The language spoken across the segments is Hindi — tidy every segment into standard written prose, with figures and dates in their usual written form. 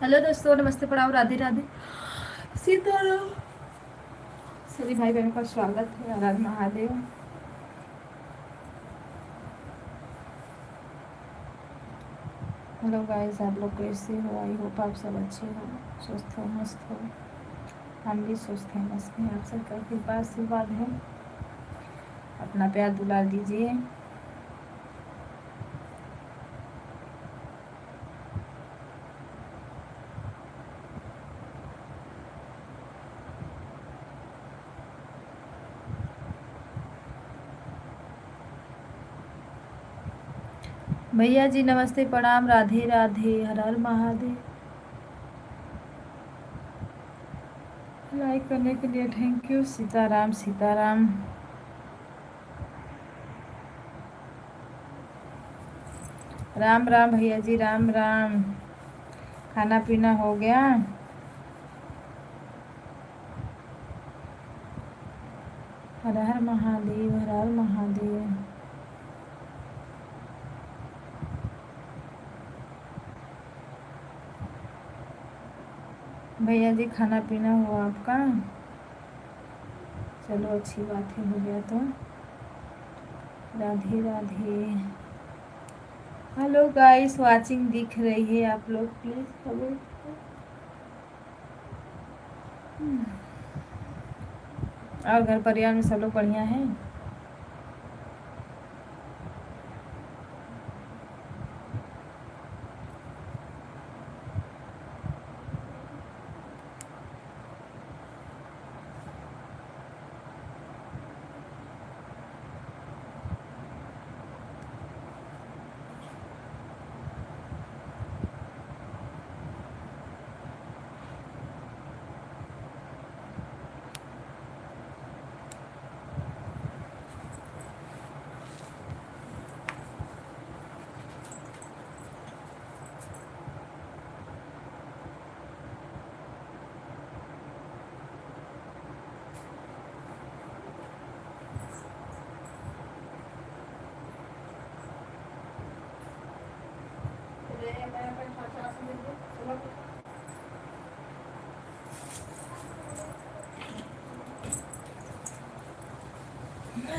हेलो दोस्तों, नमस्ते, प्रणाम, राधे राधे, सीताराम। सभी भाई बहनों का स्वागत है। हर हर महादेव। हेलो गाइस, आप लोग कैसे हो? आई होप आप सब अच्छे हो, स्वस्थ हो, मस्त हो। हम भी स्वस्थ हैं, मस्त हैं। आप सबका कृपा आशीर्वाद है। अपना प्यार दुलार दीजिए। भैया जी नमस्ते, प्रणाम, राधे राधे, हर हर महादेव। लाइक करने के लिए थैंक यू। सीताराम सीताराम। राम राम भैया जी, राम राम। खाना पीना हो गया? हर हर महादेव, हर हर महादेव। भैया जी खाना पीना हुआ आपका? चलो अच्छी बात है, हो गया तो। Radhe Radhe. Hello guys, watching दिख रही है आप लोग? Please comment. और घर परिवार में सब लोग बढ़िया हैं?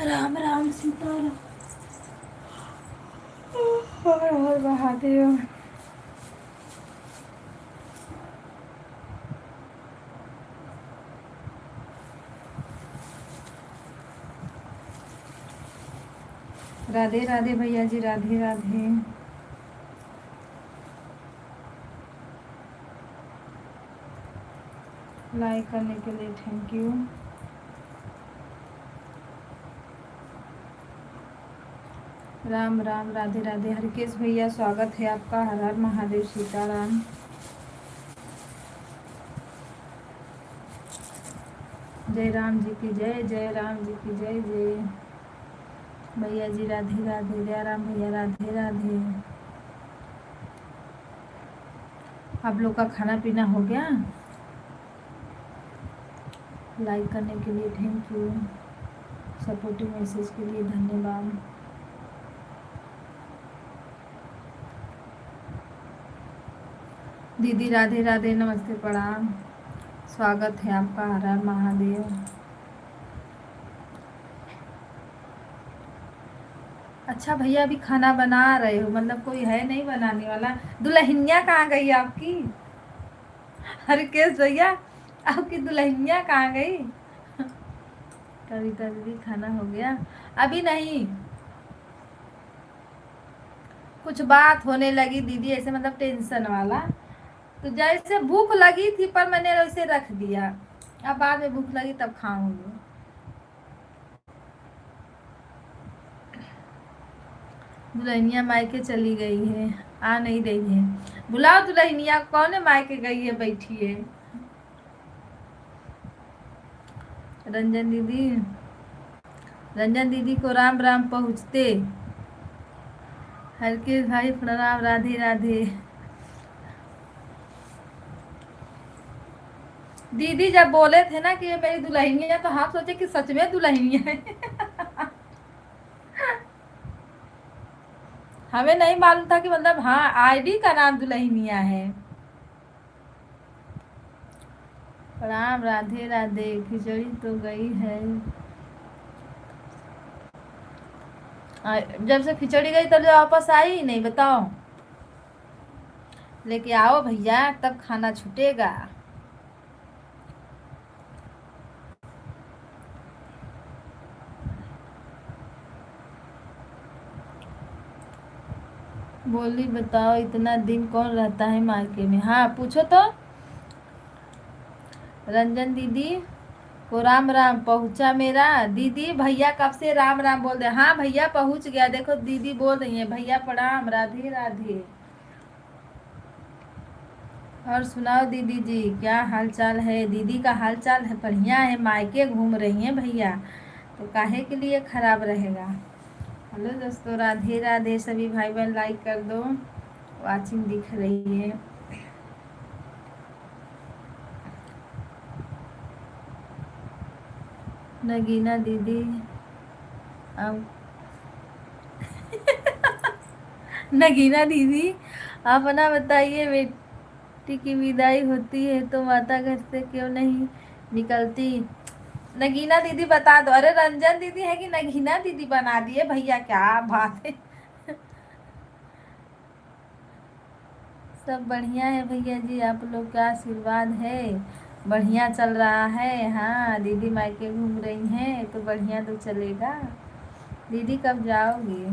राम राम सीताराम। हर महादेव। राधे राधे भैया जी, राधे राधे। लाइक करने के लिए थैंक यू। राम राम, राधे राधे। हरकेश भैया स्वागत है आपका। हर हर महादेव, सीताराम। जय राम जी की जय, जय राम जी की जय जय। भैया जी राधे राधे, जय राम भैया, राधे राधे। आप लोग का खाना पीना हो गया? लाइक करने के लिए थैंक यू। सपोर्टिव मैसेज के लिए धन्यवाद। दीदी राधे राधे, नमस्ते, प्रणाम। स्वागत है आपका। हर हर महादेव। अच्छा भैया, अभी खाना बना रहे हो? मतलब कोई है नहीं बनाने वाला? दुल्हनिया कहाँ गई आपकी? हरकेश भैया, आपकी दुल्हनिया कहाँ गई? कविता दीदी खाना हो गया? अभी नहीं, कुछ बात होने लगी दीदी, ऐसे मतलब टेंशन वाला। तो जैसे भूख लगी थी पर मैंने वैसे रख दिया। अब बाद में भूख लगी तब खाऊंगी। दुल्हनिया मायके चली गई है, आ नहीं रही है। बुलाओ दुल्हनिया। कौन है मायके गई है, बैठी है। रंजन दीदी, रंजन दीदी को राम राम पहुँचते। हरकेश भाई प्रणाम, राधे राधे। दीदी जब बोले थे ना कि ये मेरी दुल्हनिया है, तो हम सोचे कि सच में दुल्हनिया है। हमें नहीं मालूम था कि मतलब हाँ, आईडी का नाम दुल्हनिया है। प्रणाम, राधे राधे। खिचड़ी तो गई है। जब से खिचड़ी गई तब से वापस आई ही नहीं, बताओ। लेके आओ भैया, तब खाना छूटेगा। बोली बताओ, इतना दिन कौन रहता है मायके में? हाँ पूछो तो। रंजन दीदी को राम राम। पहुंचा मेरा? दीदी भैया कब से राम राम बोल रहे? हाँ भैया पहुंच गया। देखो दीदी बोल रही है, भैया प्रणाम, राधे राधे। और सुनाओ दीदी जी, क्या हाल चाल है? दीदी का हाल चाल है बढ़िया है, मायके घूम रही हैं भैया, तो काहे के लिए खराब रहेगा। हेलो दोस्तों, राधे राधे। सभी भाई बहन लाइक कर दो, वाचिंग दिख रही है। नगीना दीदी अब नगीना दीदी अपना बताइए, बेटी की विदाई होती है तो माता घर से क्यों नहीं निकलती? नगीना दीदी बता दो। अरे रंजन दीदी है कि नगीना दीदी बना दिए भैया, क्या बात है। सब बढ़िया है भैया जी, आप लोग का आशीर्वाद है। बढ़िया चल रहा है। हाँ दीदी मायके घूम रही हैं तो बढ़िया तो चलेगा। दीदी कब जाओगी?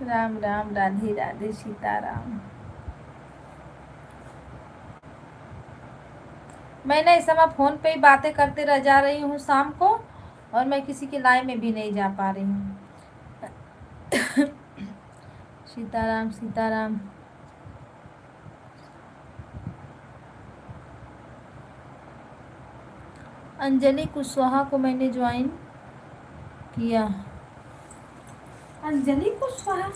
राम राम, राधे राधे, सीताराम। मैं ना इस समय फोन पे ही बातें करते रह जा रही हूँ शाम को, और मैं किसी के लाइव में भी नहीं जा पा रही हूँ। सीताराम सीताराम। अंजलि कुशवाहा को मैंने ज्वाइन किया। अंजलि कुशवाहा?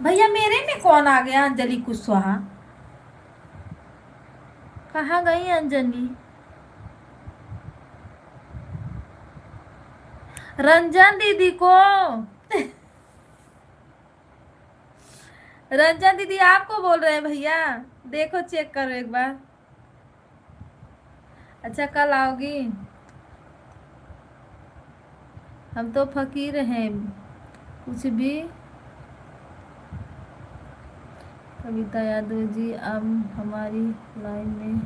भैया मेरे में कौन आ गया? अंजलि कुशवाहा कहाँ गई? अंजलि रंजन दीदी को रंजन दीदी आपको बोल रहे हैं भैया, देखो चेक करो एक बार। अच्छा कल आओगी? हम तो फकीर हैं, कुछ भी। कविता यादव जी अब हमारी लाइन में।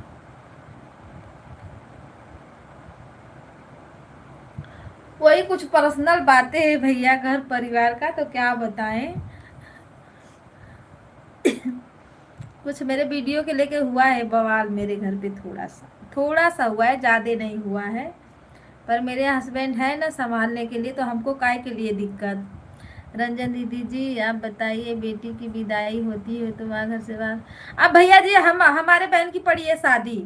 वही कुछ पर्सनल बातें है भैया, घर परिवार का, तो क्या बताएं। कुछ मेरे वीडियो के लेके हुआ है बवाल मेरे घर पे, थोड़ा सा हुआ है, ज़्यादा नहीं हुआ है। पर मेरे हस्बैंड है ना संभालने के लिए, तो हमको काय के लिए दिक्कत। रंजन दीदी जी आप बताइए, बेटी की विदाई होती है तो वहाँ घर से बाहर। अब भैया जी हमारे बहन की पड़ी है शादी,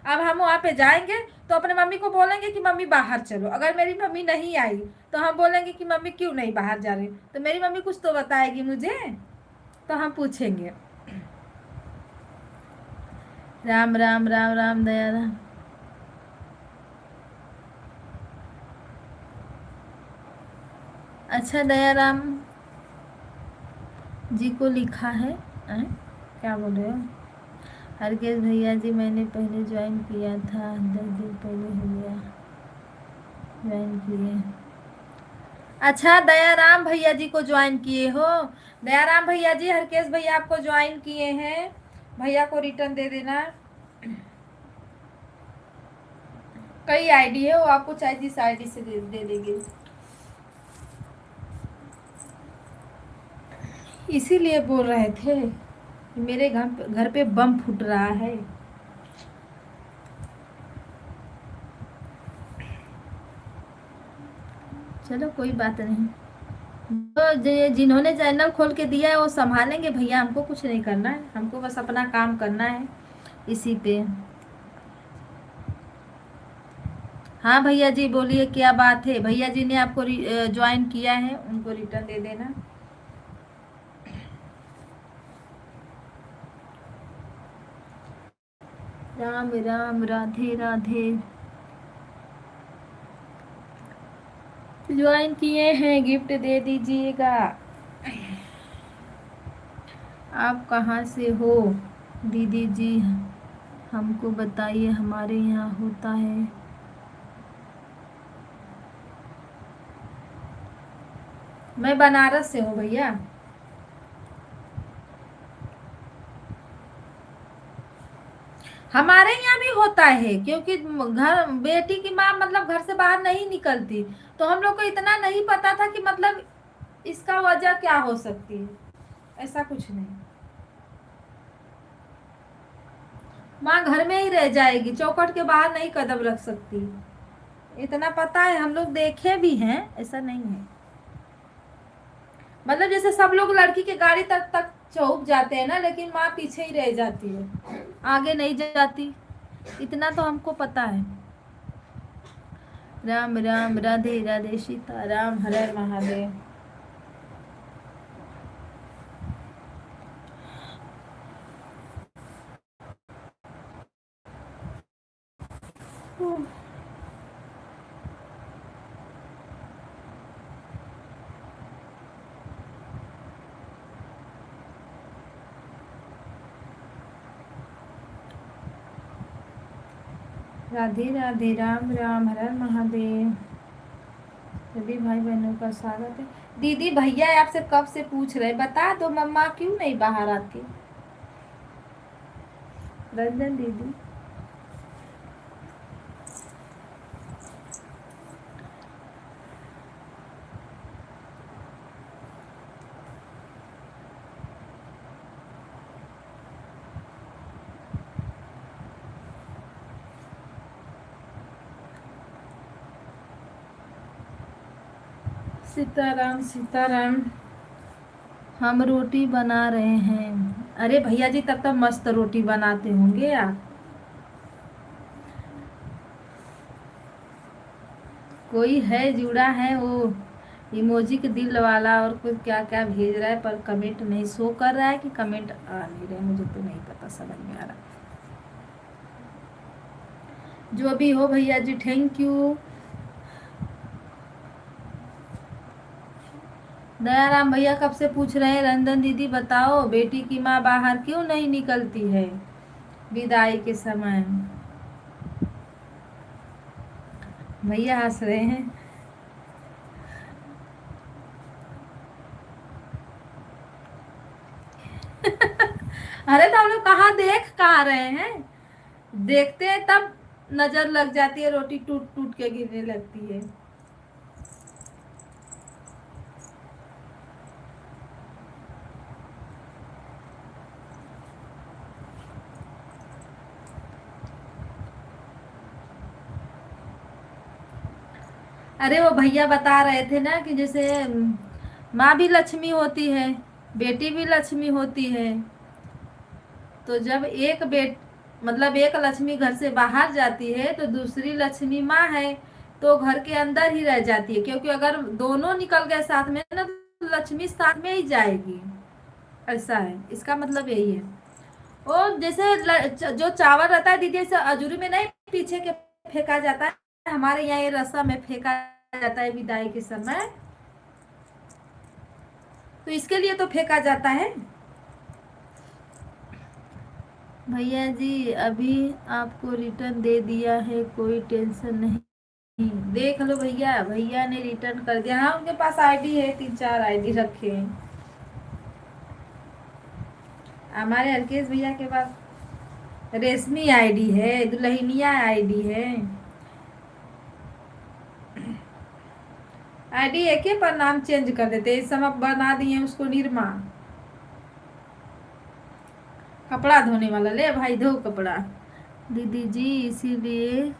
अब हम वहाँ पे जाएंगे तो अपने मम्मी को बोलेंगे कि मम्मी बाहर चलो। अगर मेरी मम्मी नहीं आई तो हम बोलेंगे कि मम्मी क्यों नहीं बाहर जा रही, तो मेरी मम्मी कुछ तो बताएगी मुझे, तो हम पूछेंगे। राम राम राम राम, दया राम। अच्छा दया राम जी को लिखा है, क्या बोल रहे हो? हरकेश भैया जी मैंने पहले ज्वाइन किया था, 10 दिन पहले हो गया ज्वाइन किए। अच्छा दयाराम भैया जी को ज्वाइन किए हो? दयाराम भैया जी हरकेश भैया आपको ज्वाइन किए हैं, भैया को रिटर्न दे देना। कई आईडी है, वो आपको चाहे जिस आईडी से दे देंगे। इसीलिए बोल रहे थे मेरे घर पे बम फूट रहा है। चलो कोई बात नहीं, तो जिन्होंने चैनल खोल के दिया है वो संभालेंगे भैया, हमको कुछ नहीं करना है, हमको बस अपना काम करना है इसी पे। हाँ भैया जी बोलिए क्या बात है? भैया जी ने आपको ज्वाइन किया है, उनको रिटर्न दे देना। राम राम, राधे राधे। ज्वाइन किए हैं, गिफ्ट दे दीजिएगा। आप कहाँ से हो? दीदी जी हमको बताइए, हमारे यहाँ होता है। मैं बनारस से हूँ भैया। हमारे यहाँ भी होता है, क्योंकि घर बेटी की माँ मतलब घर से बाहर नहीं निकलती, तो हम लोग को इतना नहीं पता था कि मतलब इसका वजह क्या हो सकती है। ऐसा कुछ नहीं, माँ घर में ही रह जाएगी, चौखट के बाहर नहीं कदम रख सकती। इतना पता है, हम लोग देखे भी हैं, ऐसा नहीं है। मतलब जैसे सब लोग लड़की के गाड़ी तक तक चौक जाते हैं ना, लेकिन माँ पीछे ही रह जाती है, आगे नहीं जाती। इतना तो हमको पता है। राम राम, राधे राधे, सीता राम, हर हर महादेव। राधे राधे, राम राम, हर हर महादेव। सभी भाई बहनों का स्वागत है। दीदी भैया आपसे कब से पूछ रहे, बता दो मम्मा क्यों नहीं बाहर आती। रंजन दीदी, सीताराम सीताराम। हम रोटी बना रहे हैं। अरे भैया जी, तब तक मस्त रोटी बनाते होंगे आप। कोई है जुड़ा है, वो इमोजी के दिल वाला और कुछ क्या क्या भेज रहा है, पर कमेंट नहीं शो कर रहा है कि कमेंट आ नहीं रहे, मुझे तो नहीं पता, समझ में आ रहा। जो भी हो भैया जी, थैंक यू। दयाराम भैया कब से पूछ रहे हैं, रंजन दीदी बताओ बेटी की माँ बाहर क्यों नहीं निकलती है विदाई के समय। भैया हंस रहे हैं। अरे तो हम लोग कहाँ देख कहाँ रहे हैं, देखते हैं तब नजर लग जाती है, रोटी टूट टूट के गिरने लगती है। अरे वो भैया बता रहे थे ना कि जैसे माँ भी लक्ष्मी होती है, बेटी भी लक्ष्मी होती है। तो जब एक मतलब एक लक्ष्मी घर से बाहर जाती है तो दूसरी लक्ष्मी माँ है, तो घर के अंदर ही रह जाती है, क्योंकि अगर दोनों निकल गए साथ में ना तो लक्ष्मी साथ में ही जाएगी। ऐसा है, इसका मतलब यही है। वो जैसे जो चावल रहता है दीदी, जैसे अजूरी में नहीं पीछे के फेंका जाता है, हमारे यहाँ ये रस्सा में फेंका जाता है विदाई के समय, तो इसके लिए तो फेंका जाता है। भैया जी अभी आपको रिटर्न दे दिया है, कोई टेंशन नहीं, देख लो भैया, भैया ने रिटर्न कर दिया। हाँ उनके पास आईडी है, 3-4 आईडी रखे हैं हमारे हरकेश भैया के पास। रेशमी आईडी है, दुल्हनिया आईडी है, आईडी एक ही पर नाम चेंज कर देते, इस समय बना दिए उसको निर्मा। कपड़ा धोने वाला, ले भाई धो कपड़ा। दीदी जी इसीलिए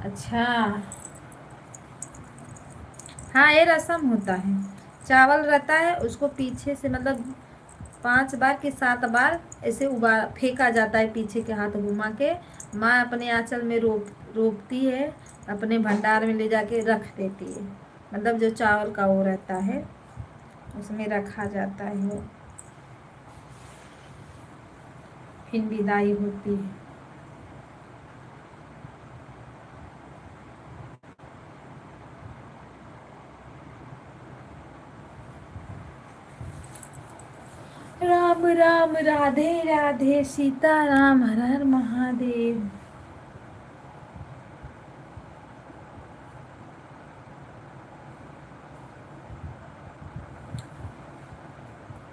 अच्छा। हाँ ये रस्म होता है, चावल रहता है उसको पीछे से मतलब 5 बार कि 7 बार ऐसे उबाल फेंका जाता है, पीछे के हाथ घुमा के माँ अपने आंचल में रोपती है, अपने भंडार में ले जाके रख देती है। मतलब जो चावल का वो रहता है उसमें रखा जाता है, फिर विदाई होती है। राम राधे राधे, सीता राम हर हर महादेव।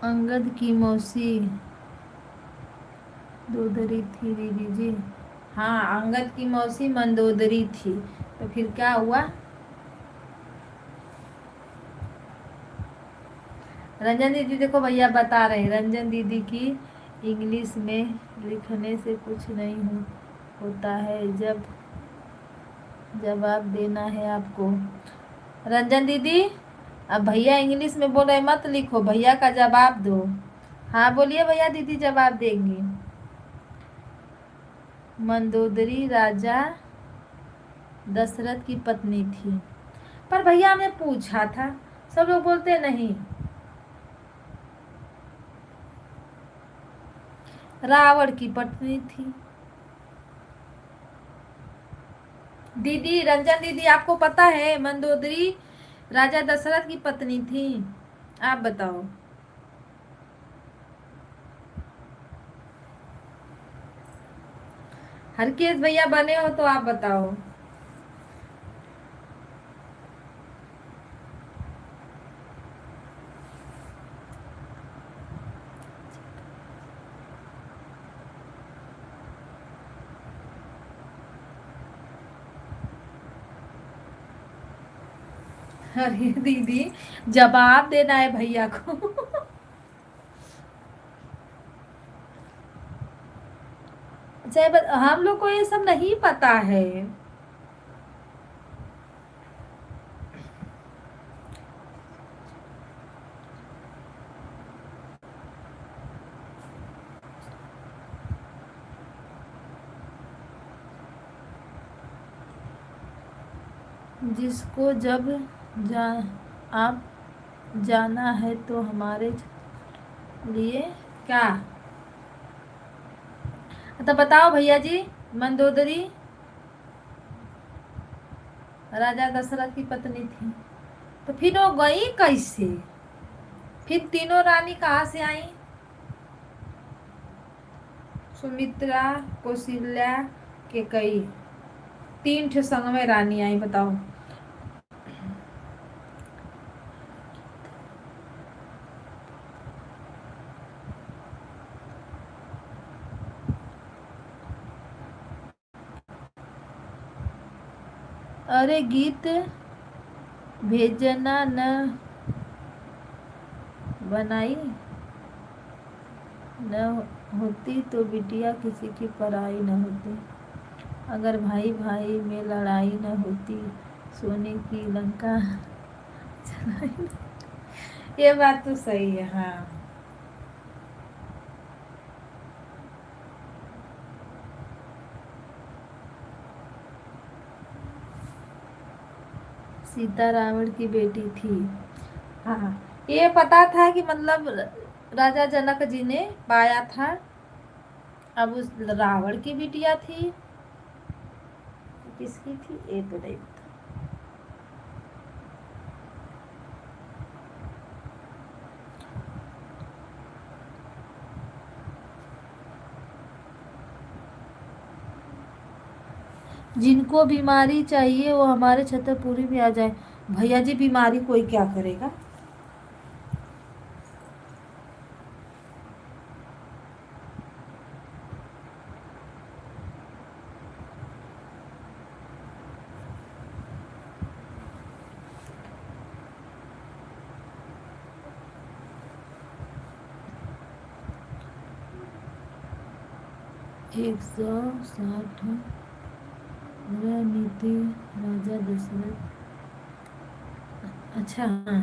अंगद की मौसी दोदरी थी दीदी जी। हाँ, अंगद की मौसी मंदोदरी थी, तो फिर क्या हुआ? रंजन दीदी देखो भैया बता रहे हैं, रंजन दीदी की इंग्लिश में लिखने से कुछ नहीं होता है, जब जवाब देना है आपको। रंजन दीदी, अब भैया इंग्लिश में बोल रहे, मत लिखो, भैया का जवाब दो। हाँ बोलिए भैया, दीदी जवाब देंगी। मंदोदरी राजा दशरथ की पत्नी थी। पर भैया हमने पूछा था, सब लोग बोलते नहीं। रावण की पत्नी थी। दीदी, रंजन दीदी, आपको पता है मंदोदरी राजा दशरथ की पत्नी थी? आप बताओ। हरकेश भैया बने हो तो आप बताओ। अरे दीदी, जवाब देना है भैया को। हम लोग को ये सब नहीं पता है। जिसको जब जा आप जाना है तो हमारे लिए क्या? तो बताओ भैया जी। मंदोदरी राजा दशरथ की पत्नी थी, तो फिर वो गई कैसे? फिर तीनों रानी कहाँ से आई? सुमित्रा, कौशल्या, केकई, तीन ठे संग में रानी आई, बताओ। अरे गीत भेजना न बनाई न होती तो बिटिया किसी की पराई न होती। अगर भाई भाई में लड़ाई न होती, सोने की लंका जलाई। ये बात तो सही है। हाँ, सीता रावण की बेटी थी। हाँ, ये पता था कि मतलब राजा जनक जी ने पाया था। अब उस रावण की बिटिया थी, किसकी थी ये तो नहीं पता। जिनको बीमारी चाहिए वो हमारे छतरपुरी में आ जाए। भैया जी, बीमारी कोई क्या करेगा? एक 160 नीति राजा दशरथ। अच्छा, हाँ।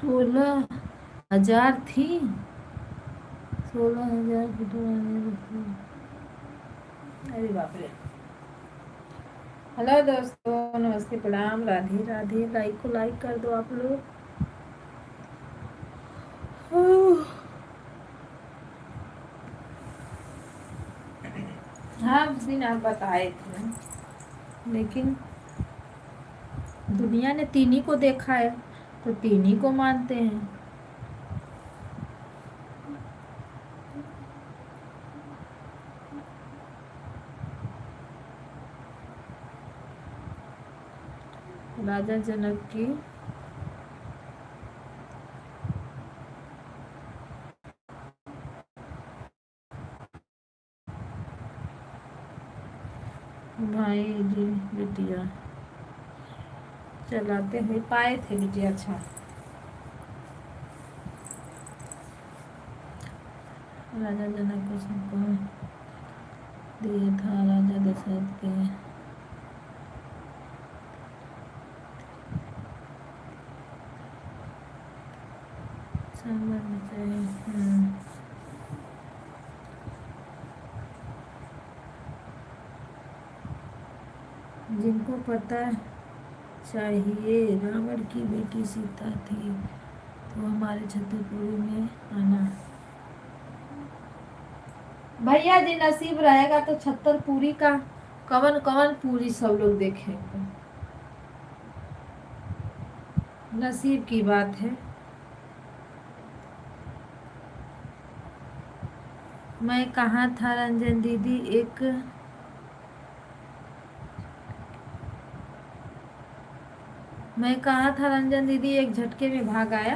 16,000 थी। 16,000 अरे बाप रे। हेलो दोस्तों, नमस्ते, प्रणाम, राधे राधे। लाइक को लाइक कर दो आप लोग। हाँ, उस दिन आप बताए थे, लेकिन दुनिया ने तीन ही को देखा है तो तीन ही को मानते हैं। राजा जनक की भाई जी बिटिया चलाते हुए पाए थे बिटिया। अच्छा, राजा जनक को सबको दिया था राजा दशरथ के संबंध चाहिए। जिनको पता चाहिए रावण की बेटी सीता थी तो हमारे छतरपुर में आना। भैया जी, नसीब रहेगा तो छतरपुरी का कवन कवन पूरी सब लोग देखेंगे। नसीब की बात है। मैं कहाँ था रंजन दीदी, मैं कहाँ था रंजन दीदी, एक झटके में भाग आया।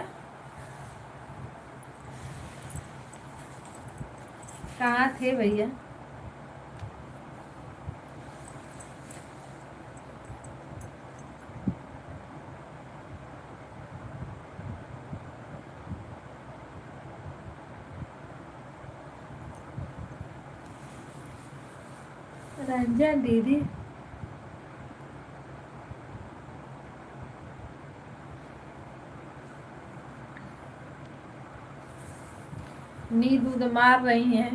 कहाँ थे भैया? रंजन दीदी, नींद उद मार रही हैं।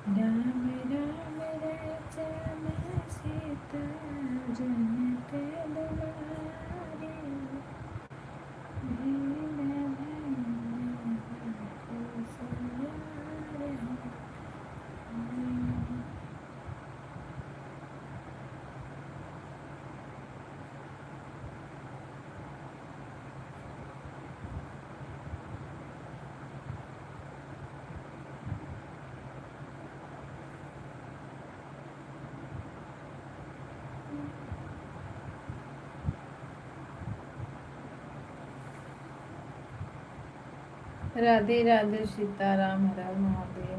राम राम राम सीता जन पे दुलारी, राधे राधे, सीताराम, हर हर महादेव।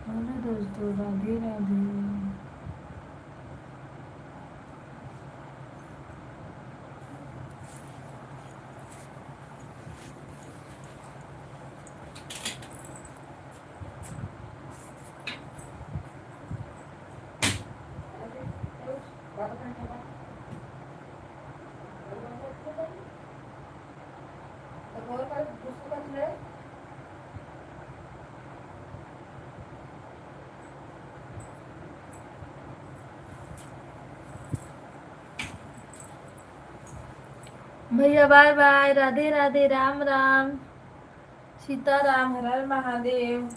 हेलो दोस्तों, राधे राधे। भैया बाय बाय, राधे राधे, राम राम, सीताराम, हर हर महादेव।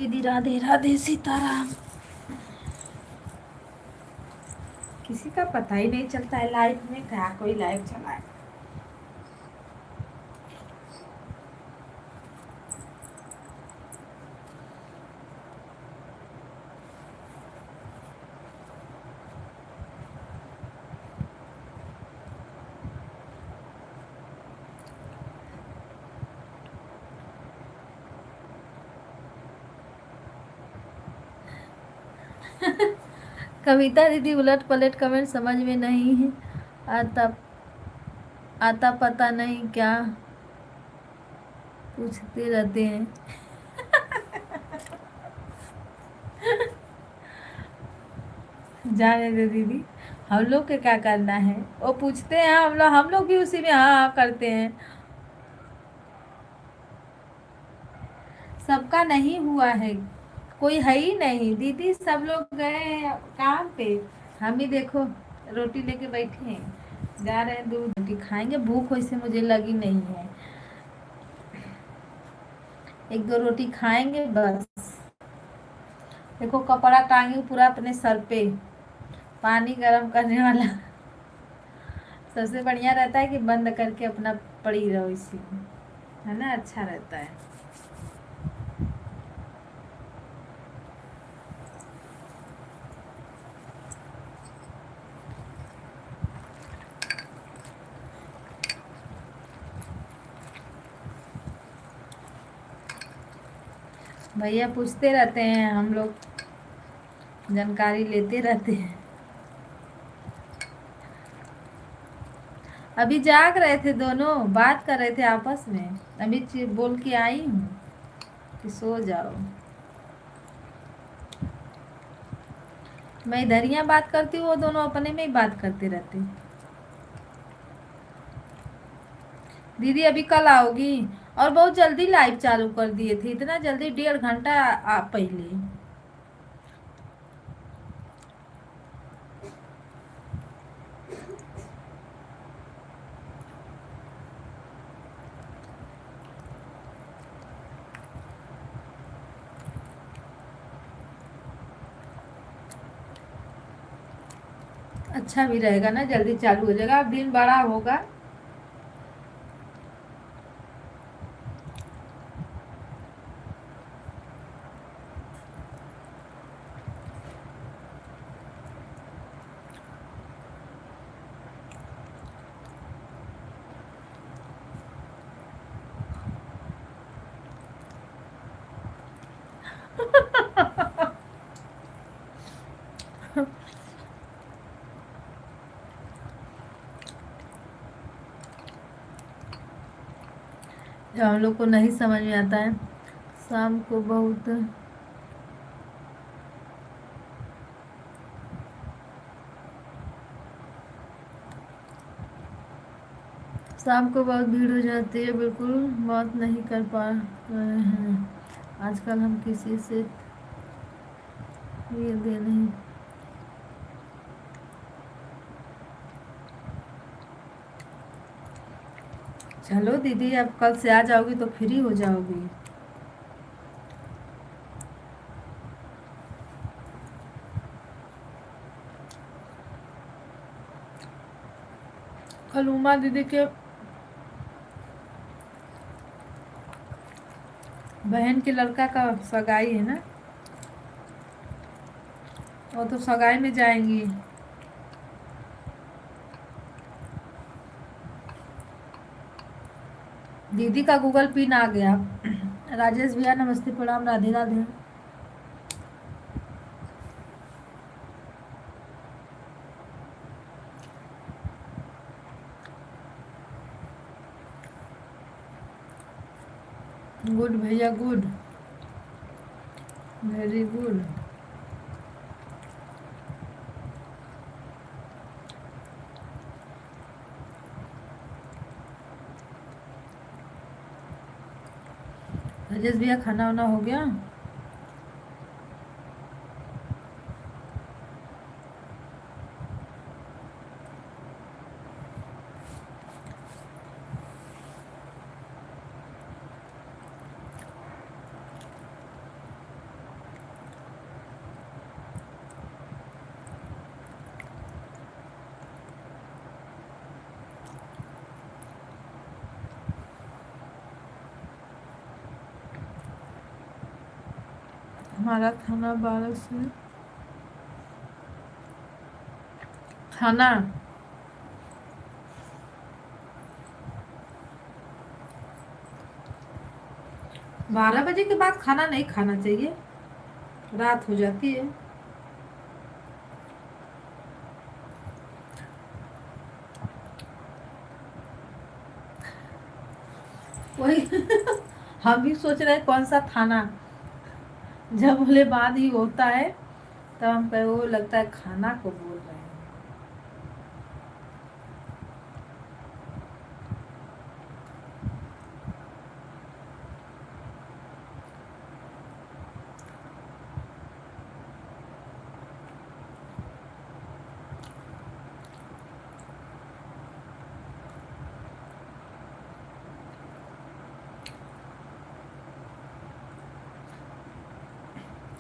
दीदी राधे राधे सीताराम। किसी का पता ही नहीं चलता है लाइफ में, क्या कोई लाइफ चलाए। कविता दीदी उलट पलट कमेंट समझ में नहीं है आता। आता पता नहीं क्या पूछते रहते हैं। जाने दे दीदी, हम लोग के क्या करना है, वो पूछते हैं, हम लोग भी उसी में हाँ हाँ करते हैं। सबका नहीं हुआ है, कोई है ही नहीं दीदी, सब लोग गए हैं काम पे। हम ही देखो रोटी लेके बैठे हैं, जा रहे हैं दूध रोटी खाएंगे। भूख वैसे मुझे लगी नहीं है, एक दो रोटी खाएंगे बस। देखो कपड़ा टांगे पूरा अपने सर पे, पानी गर्म करने वाला। सबसे बढ़िया रहता है कि बंद करके अपना पड़ी रहो इसी में, है ना, अच्छा रहता है। भैया पूछते रहते हैं, हम लोग जानकारी लेते रहते हैं। अभी जाग रहे थे दोनों, बात कर रहे थे आपस में, अभी बोल के आई हूँ कि सो जाओ। मैं इधर ही बात करती हूँ, वो दोनों अपने में ही बात करते रहते। दीदी अभी कल आओगी? और बहुत जल्दी लाइव चालू कर दिए थे, इतना जल्दी 1.5 घंटा पहले। अच्छा भी रहेगा ना, जल्दी चालू हो जाएगा, अब दिन बड़ा होगा। जो हम लोग को नहीं समझ में आता है, शाम को बहुत भीड़ हो जाती है, बिल्कुल बात नहीं कर पा रहे हैं आजकल हम किसी से, ये दे नहीं। चलो दीदी, अब कल से आ जाओगी तो फ्री हो जाओगी। कल उमा दीदी के बहन के लड़का का सगाई है ना, वो तो सगाई में जाएंगी। दीदी का गूगल पिन आ गया। राजेश भैया नमस्ते प्रणाम, राधे राधे। गुड भैया गुड, वेरी गुड। राजेश भैया खाना वाना हो गया? हमारा खाना 12 से खाना 12 बजे के बाद खाना नहीं खाना चाहिए, रात हो जाती है। वही हम भी सोच रहे हैं कौन सा खाना, जब बोले बाद ही होता है तब हम कहे वो लगता है खाना को बोल रहे हैं।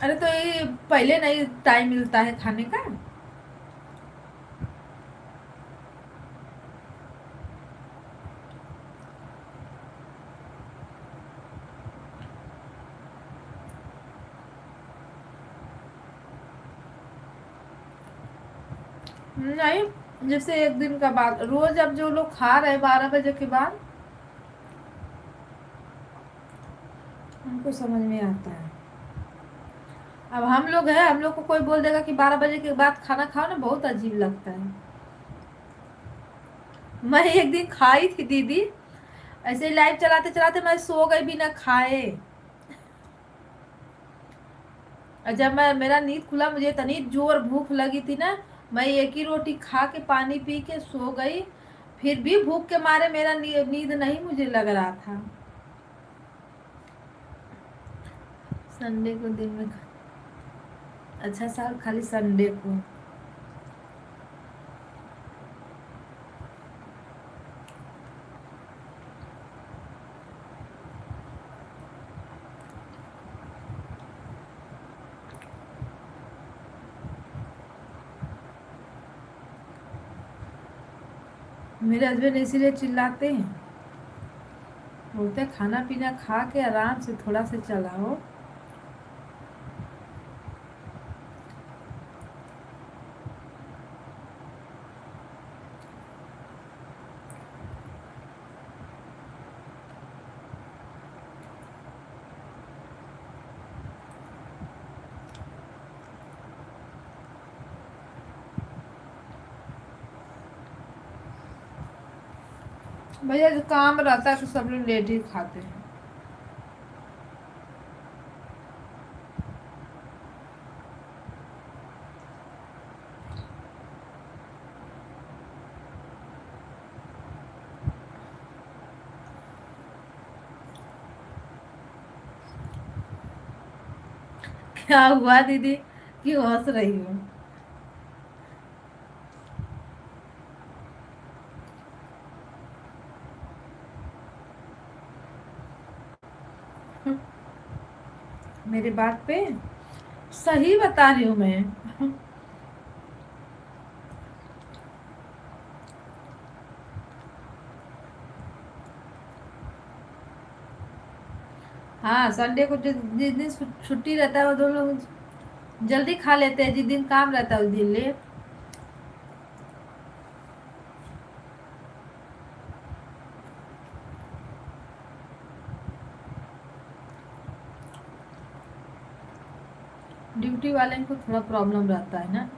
अरे तो ये पहले नहीं टाइम मिलता है खाने का? नहीं, जैसे एक दिन का बाद रोज अब जो लोग खा रहे 12 बजे के बाद, उनको समझ में आता है। अब हम लोग हैं, हम लोग को कोई बोल देगा कि 12 बजे के बाद खाना खाओ ना, बहुत अजीब लगता है। मैं एक दिन खाई थी दीदी, ऐसे ही लाइव चलाते चलाते मैं सो गई बिना खाए। और जब मैं मेरा नींद खुला, मुझे इतनी जोर भूख लगी थी ना, मैं एक ही रोटी खा के पानी पी के सो गई। फिर भी भूख के मारे मेरा नींद नहीं मुझे लग रहा था। संडे को दिन में अच्छा साल खाली संडे को। मेरे हस्बैंड इसीलिए चिल्लाते हैं, बोलते खाना पीना खा के आराम से थोड़ा से चलाओ। भैया जो काम रहता है तो सब लोग लेट ही खाते हैं। क्या हुआ दीदी, क्यों हंस रही हो? मेरे बात पे सही बता रही हूँ मैं। हाँ, संडे को जिस जिस दिन छुट्टी रहता है वो दोनों लोग जल्दी खा लेते हैं, जिस दिन काम रहता है उस दिन लेट। ड्यूटी वाले को थोड़ा प्रॉब्लम रहता है ना।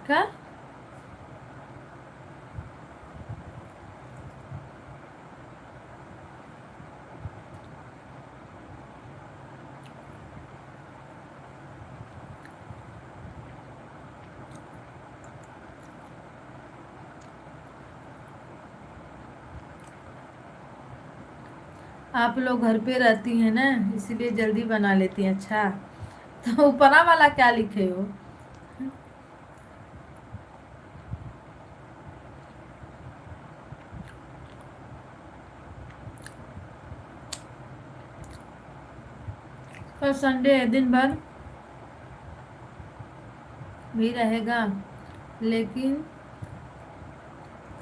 क्या? आप लोग घर पे रहती हैं ना, इसीलिए जल्दी बना लेती हैं। अच्छा, तो ऊपरा वाला क्या लिखे हो? कल संडे है, दिन भर भी रहेगा लेकिन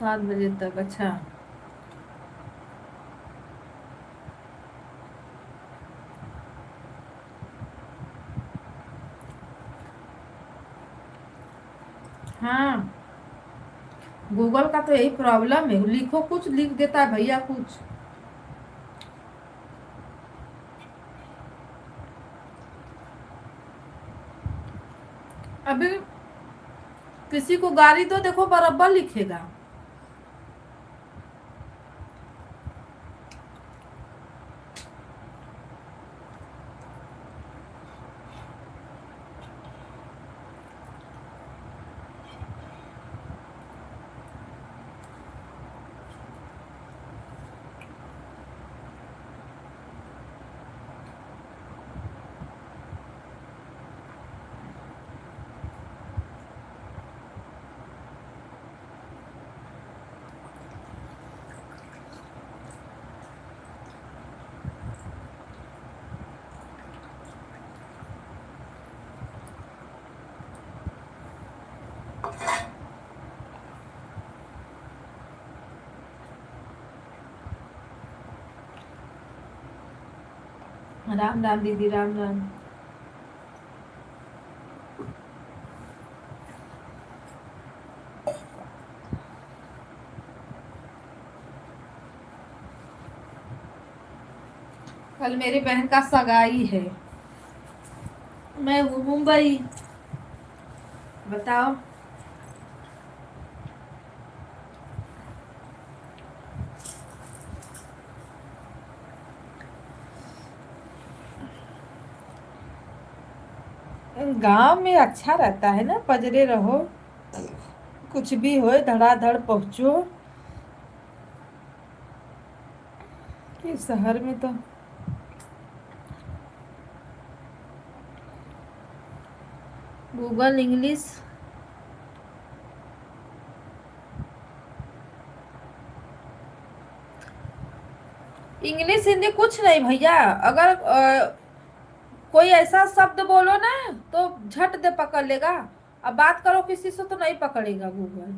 7 बजे तक। अच्छा, हाँ, गूगल का तो यही प्रॉब्लम है, लिखो कुछ लिख देता है भैया कुछ। अभी किसी को गाली तो देखो बराबर लिखेगा। राम राम दीदी, राम राम। कल मेरी बहन का सगाई है, मैं हूँ मुंबई। बताओ। गांव में अच्छा रहता है ना, पजरे रहो, कुछ भी हो धड़ाधड़ पहुंचो। ये शहर में तो गूगल इंग्लिश। इंग्लिश हिंदी कुछ नहीं भैया, अगर कोई ऐसा शब्द बोलो ना तो झट दे पकड़ लेगा। अब बात करो किसी से तो नहीं पकड़ेगा गूगल।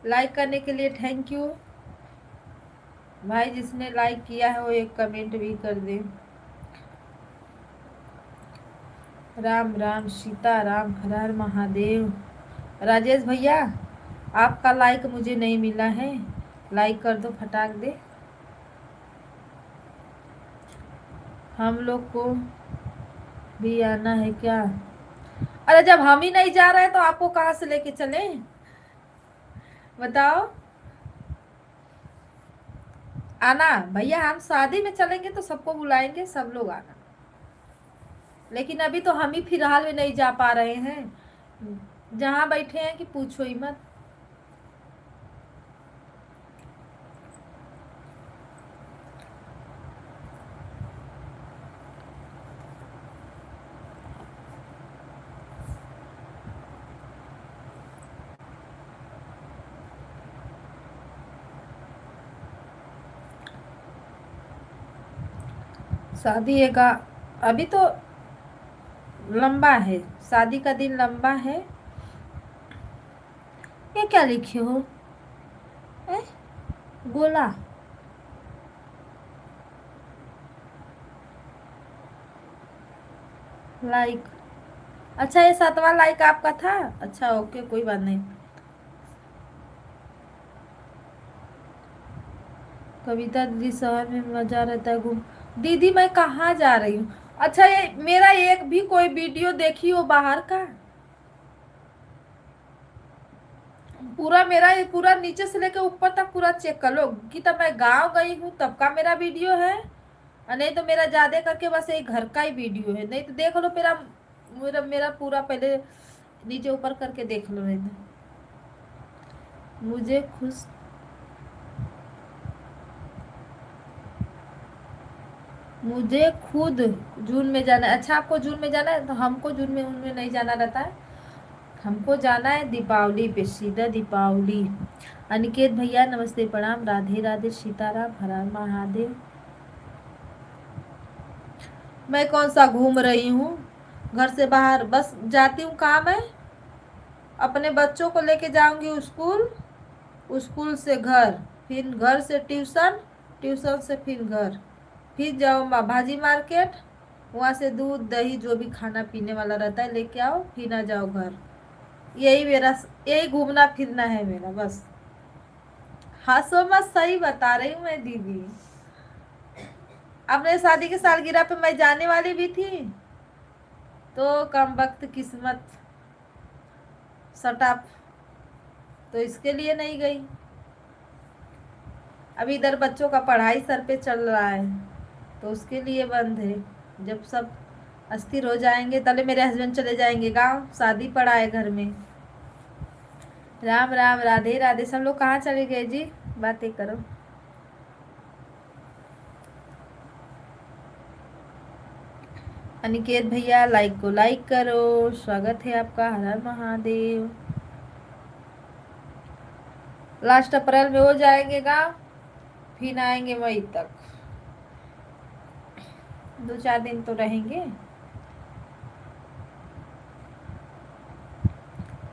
लाइक करने के लिए थैंक यू भाई, जिसने लाइक किया है वो एक कमेंट भी कर दे। राम राम सीता राम, हर हर महादेव। राजेश भैया, आपका लाइक मुझे नहीं मिला है, लाइक कर दो फटाक दे। हम लोग को भी आना है क्या? अरे जब हम ही नहीं जा रहे तो आपको कहाँ से लेके चले, बताओ। आना भैया, हम शादी में चलेंगे तो सबको बुलाएंगे, सब लोग आना। लेकिन अभी तो हम ही फिलहाल में नहीं जा पा रहे हैं, जहाँ बैठे हैं कि पूछो ही मत। शादी है का अभी तो लंबा है, शादी का दिन लंबा है। ये क्या लिखे हो? ए? गोला। लाइक। अच्छा, ये 7वां लाइक आपका था? अच्छा ओके, कोई बात नहीं। कविता दीदी, शहर में मजा रहता है घूम। दीदी मैं कहाँ जा रही हूँ? अच्छा, ये मेरा एक भी कोई वीडियो देखी हो बाहर का? पूरा मेरा ये पूरा नीचे से लेकर ऊपर तक पूरा चेक कर लो कि तब मैं गांव गई हूँ तब का मेरा वीडियो है, और नहीं तो मेरा ज्यादा करके बस एक घर का ही वीडियो है। नहीं तो देख लो मेरा मेरा मेरा पूरा पहले नीचे ऊपर करके देख लो। नहीं तो मुझे खुश मुझे खुद जून में जाना है। अच्छा, आपको जून में जाना है, तो हमको जून में उनमें नहीं जाना रहता है, हमको जाना है दीपावली पे, सीधा दीपावली। अनिकेत भैया नमस्ते प्रणाम, राधे राधे सीताराम, हर हर महादेव। मैं कौन सा घूम रही हूँ, घर से बाहर बस जाती हूँ, काम है, अपने बच्चों को लेके जाऊंगी स्कूल, स्कूल से घर, फिर घर से ट्यूशन, ट्यूशन से फिर घर, फिर जाओ भाजी मार्केट, वहाँ से दूध दही जो भी खाना पीने वाला रहता है लेके आओ, फिर आ जाओ घर। यही मेरा, यही घूमना फिरना है मेरा बस। हंसो मत, सही बता रही हूँ मैं दीदी। अपने शादी की सालगिरह पे मैं जाने वाली भी थी, तो कम वक्त किस्मत सटा, तो इसके लिए नहीं गई। अभी इधर बच्चों का पढ़ाई सर पे चल रहा है, तो उसके लिए बंद है। जब सब अस्थिर हो जाएंगे तले मेरे हस्बैंड चले जाएंगे गांव, शादी पड़ा है घर में। राम राम, राधे राधे। सब लोग कहाँ चले गए जी? बातें करो। अनिकेत भैया लाइक को लाइक करो, स्वागत है आपका, हर हर महादेव। लास्ट अप्रैल में हो जाएंगे गांव, फिर आएंगे मई तक, 2-4 दिन तो रहेंगे।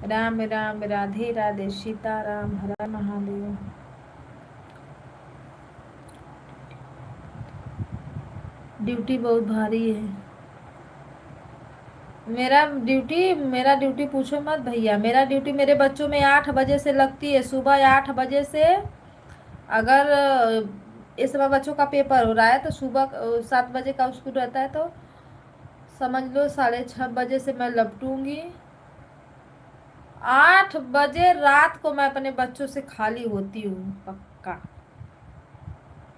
राम राम, राधे राधे, सीताराम, हर हर महादेव। ड्यूटी बहुत भारी है। मेरा ड्यूटी पूछो मत भैया। मेरा ड्यूटी मेरे बच्चों में 8 बजे से लगती है, सुबह 8 बजे से। अगर इस समय बच्चों का पेपर हो रहा है तो सुबह 7 बजे का स्कूल रहता है, तो समझ लो 6:30 बजे से मैं लपटूंगी। 8 बजे रात को मैं अपने बच्चों से खाली होती हूँ पक्का।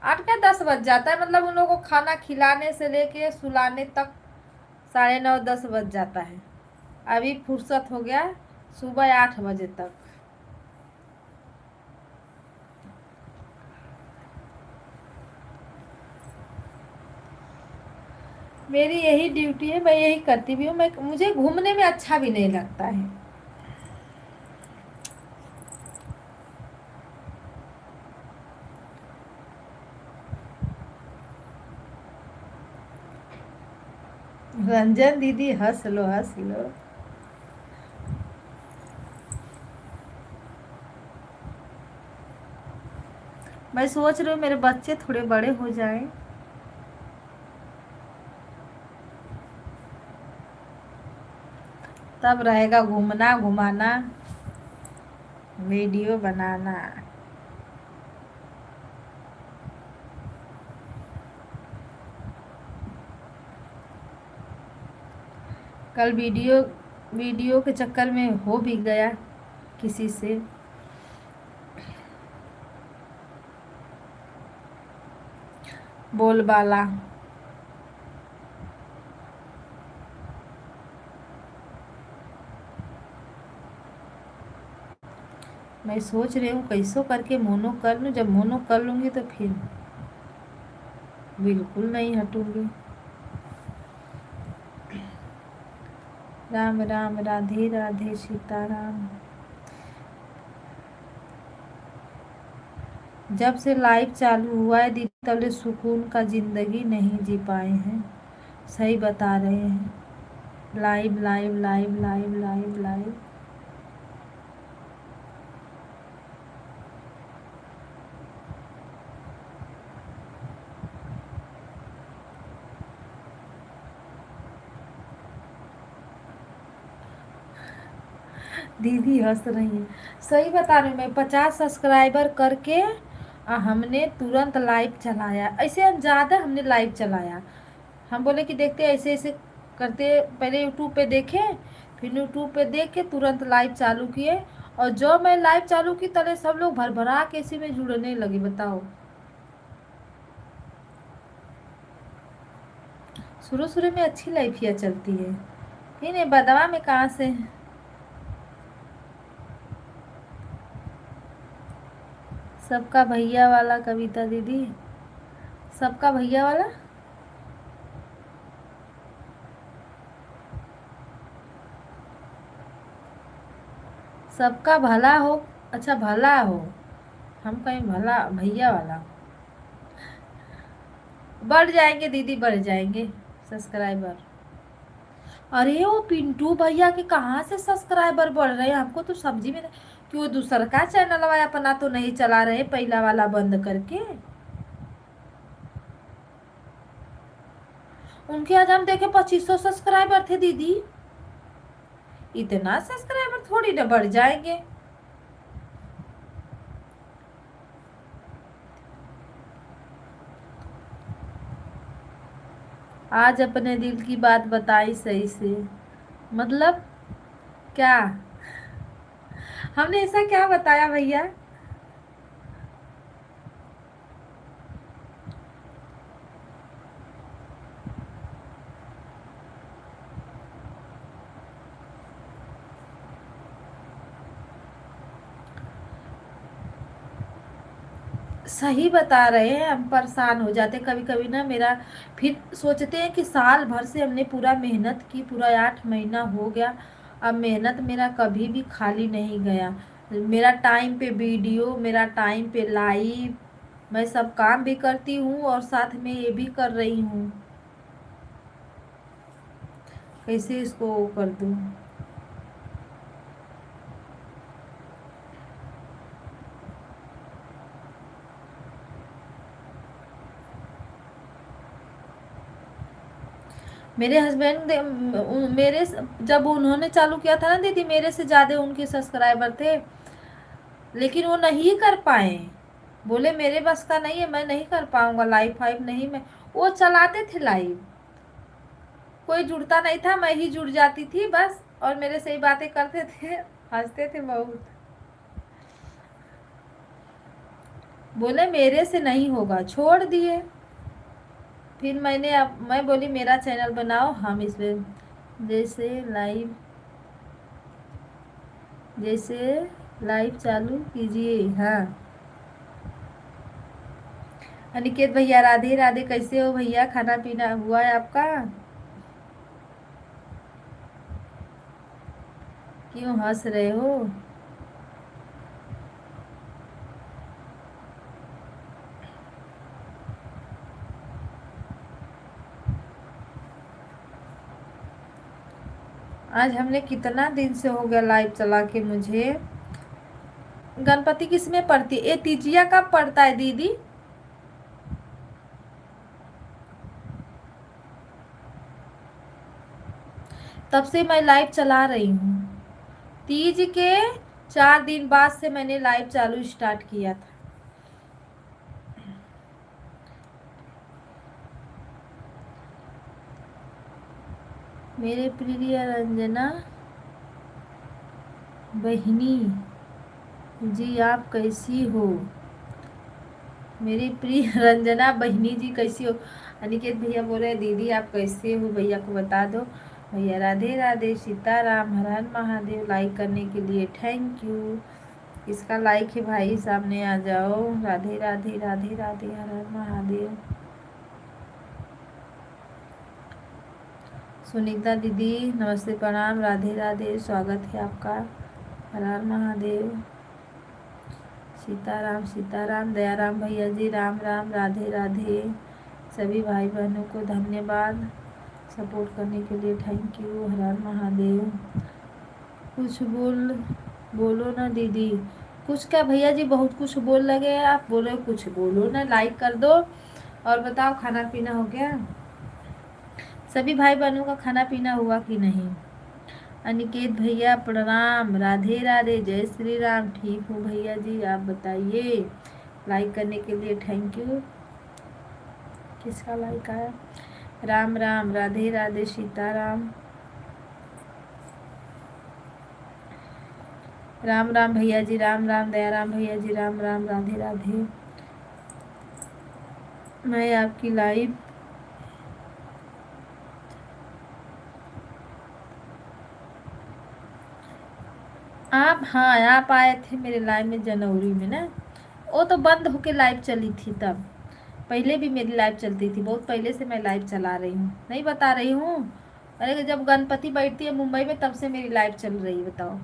8 क्या 10 बज जाता है, मतलब उन लोगों को खाना खिलाने से लेके सुलाने तक 9:30-10 बज जाता है। अभी फुर्सत हो गया सुबह 8 बजे तक। मेरी यही ड्यूटी है, मैं यही करती भी हूँ। मुझे घूमने में अच्छा भी नहीं लगता है। रंजन दीदी हंस लो, हंस लो। मैं सोच रही हूँ मेरे बच्चे थोड़े बड़े हो जाएं, तब रहेगा घूमना घुमाना, वीडियो बनाना। कल वीडियो के चक्कर में हो भी गया किसी से। बोलबाला। मैं सोच रही हूँ कैसो करके मोनो कर लूँ। जब मोनो कर लूँगी तो फिर बिल्कुल नहीं हटूंगी। राम राम, राधे राधे, सीताराम। जब से लाइव चालू हुआ है दीदी, तब से सुकून का जिंदगी नहीं जी पाए हैं। सही बता रहे हैं। Live live live live live live. दीदी हंस रही है। सही बता रही हूँ मैं। 50 सब्सक्राइबर करके हमने तुरंत लाइव चलाया। ऐसे हम ज़्यादा हमने लाइव चलाया। हम बोले कि देखते ऐसे ऐसे करते, पहले यूट्यूब पे देखे, फिर यूट्यूब पे देख के तुरंत लाइव चालू किए। और जो मैं लाइव चालू की तले सब लोग भर भरा के इसी में जुड़ने लगे। बताओ, शुरू शुरू में अच्छी लाइफिया चलती है, इन्हें बदवा में कहाँ से। सबका भैया वाला कविता दीदी, सबका भैया वाला। सबका भला हो, अच्छा भला हो, हम कहीं भला भैया वाला। बढ़ जाएंगे दीदी, बढ़ जाएंगे सब्सक्राइबर। अरे वो पिंटू भैया के कहाँ से सब्सक्राइबर बढ़ रहे हैं, हमको तो समझी में नहीं कि वो दूसरा का चैनल वाला अपना तो नहीं चला रहे पहला वाला बंद करके। उनके आज हम देखे 2500 सब्सक्राइबर थे दीदी। इतना सब्सक्राइबर थोड़ी ना बढ़ जाएंगे। आज अपने दिल की बात बताई सही से, मतलब क्या, हमने ऐसा क्या बताया भैया। सही बता रहे हैं, हम परेशान हो जाते कभी कभी ना मेरा। फिर सोचते हैं कि साल भर से हमने पूरा मेहनत की, पूरा 8 महीना हो गया, अब मेहनत मेरा कभी भी खाली नहीं गया। मेरा टाइम पे वीडियो, मेरा टाइम पे लाइव, मैं सब काम भी करती हूँ और साथ में ये भी कर रही हूँ। कैसे इसको वो कर दूँ। मेरे हस्बैंड मेरे जब उन्होंने चालू किया था ना दीदी, मेरे से ज़्यादा उनके सब्सक्राइबर थे, लेकिन वो नहीं कर पाए। बोले मेरे बस का नहीं है, मैं नहीं कर पाऊंगा लाइव फाइव नहीं। मैं, वो चलाते थे लाइव, कोई जुड़ता नहीं था, मैं ही जुड़ जाती थी बस, और मेरे से ही बातें करते थे, हंसते थे बहुत। बोले मेरे से नहीं होगा, छोड़ दिए। फिर मैंने, अब मैं बोली मेरा चैनल बनाओ, हम इसमें जैसे लाइव, जैसे लाइव चालू कीजिए। हाँ, अनिकेत भैया राधे राधे, कैसे हो भैया, खाना पीना हुआ है आपका। क्यों हंस रहे हो। आज हमने कितना दिन से हो गया लाइव चला के मुझे। गणपति किसमें पड़ती है, ये तीजिया कब पड़ता है दीदी। तब से मैं लाइव चला रही हूँ, तीज के 4 दिन बाद से मैंने लाइव चालू स्टार्ट किया था। मेरे प्रिय रंजना बहिनी जी आप कैसी हो। मेरी प्रिय रंजना बहिनी जी कैसी हो। अनिकेत भैया बोल रहे दीदी आप कैसे हो, भैया को बता दो। भैया राधे राधे, सीताराम, हर हर महादेव, लाइक करने के लिए थैंक यू। इसका लाइक है भाई, सामने आ जाओ। राधे राधे राधे राधे, हर हर महादेव। सुनीता दीदी नमस्ते प्रणाम, राधे राधे, स्वागत है आपका, हर हर महादेव। सीताराम सीताराम, दयाराम भैया जी राम राम, राधे राधे। सभी भाई बहनों को धन्यवाद, सपोर्ट करने के लिए थैंक यू, हर हर महादेव। कुछ बोलो ना दीदी। कुछ क्या भैया जी, बहुत कुछ बोल लगे आप, बोलो कुछ बोलो ना, लाइक कर दो। और बताओ खाना पीना हो गया, सभी भाई बहनों का खाना पीना हुआ कि नहीं। अनिकेत भैया प्रणाम, राधे राधे, जय श्री राम, ठीक हूँ भैया जी, आप बताइए। लाइक करने के लिए थैंक यू। किसका लाइक आया। राम राम, राधे राधे, सीताराम, राम राम भैया जी, राम राम, दयाराम भैया जी, राम राम, राधे राधे। मैं आपकी लाइव आप, हाँ आप आए थे मेरे लाइव में जनवरी में ना, वो तो बंद होके लाइव चली थी तब। पहले भी मेरी लाइव चलती थी, बहुत पहले से मैं लाइव चला रही हूँ, नहीं बता रही हूँ। अरे जब गणपति बैठती है मुंबई में तब से मेरी लाइव चल रही है, बताओ।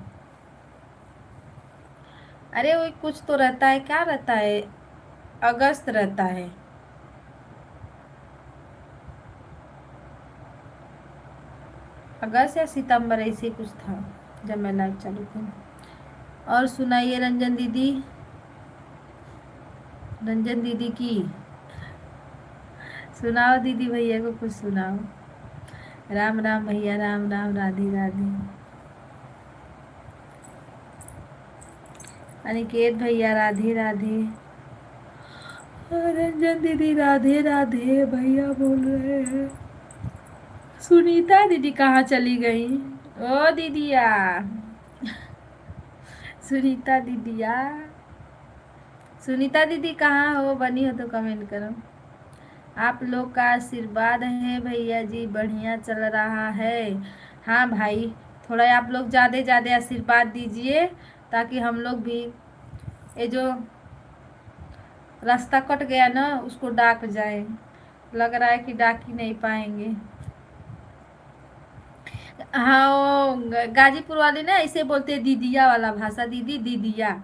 अरे वो कुछ तो रहता है, क्या रहता है, अगस्त रहता है। अगस्त या सितंबर ऐसे कुछ था जब मैं लाइव चालू की। और सुनाइए रंजन दीदी, रंजन दीदी की सुनाओ, दीदी भैया को कुछ सुनाओ। राम राम भैया, राम राम, राधे राधे। अनिकेत भैया राधे राधे। रंजन दीदी राधे राधे भैया बोल रहे हैं। सुनीता दीदी कहाँ चली गई? ओ दीदिया, सुनीता दीदिया, सुनीता दीदी कहाँ हो? बनी हो तो कमेंट करो। आप लोग का आशीर्वाद है भैया जी, बढ़िया चल रहा है। हाँ भाई, थोड़ा आप लोग ज़्यादा ज़्यादा आशीर्वाद दीजिए ताकि हम लोग भी ये जो रास्ता कट गया ना उसको डाक जाए। लग रहा है कि डाक ही नहीं पाएंगे। हाँ, वो गाजीपुर वाले ना ऐसे बोलते हैं, दीदिया वाला भाषा, दीदी दीदिया।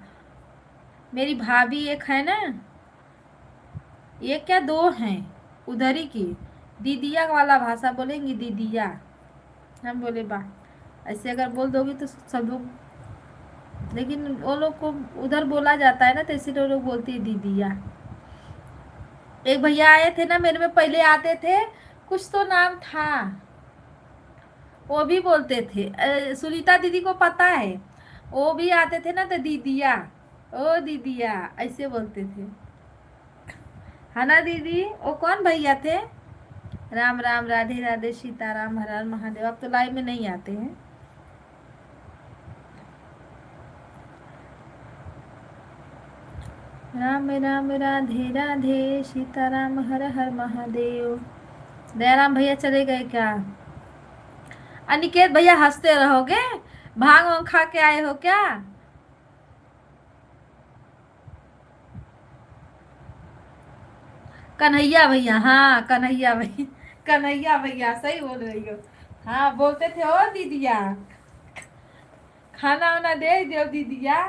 मेरी भाभी एक है ना, एक क्या दो हैं उधर ही की, दीदिया वाला भाषा बोलेंगी, दीदिया। हम बोले बा, ऐसे अगर बोल दोगी तो सब लोग, लेकिन वो लोग को उधर बोला जाता है ना तो इसीलिए वो लोग बोलती है दीदिया। एक भैया आए थे ना मेरे में, पहले आते थे, कुछ तो नाम था, वो भी बोलते थे। सुनीता दीदी को पता है, वो भी आते थे ना तो दीदिया, ओ दीदिया ऐसे बोलते थे। है ना दीदी? वो कौन भैया थे? राम राम, राधे राधे, सीताराम, हर हर महादेव। अब तो लाइव में नहीं आते हैं। राम राम, राधे राधे, सीताराम, हर हर महादेव। दयाराम भैया चले गए क्या? अनिकेत भैया हंसते रहोगे? भांग वांग खा के आए हो क्या? कन्हैया भैया, हाँ कन्हैया भैया, कन्हैया भैया सही बोल रही हो। हाँ बोलते थे, ओ दीदिया खाना वाना दे दो दीदिया।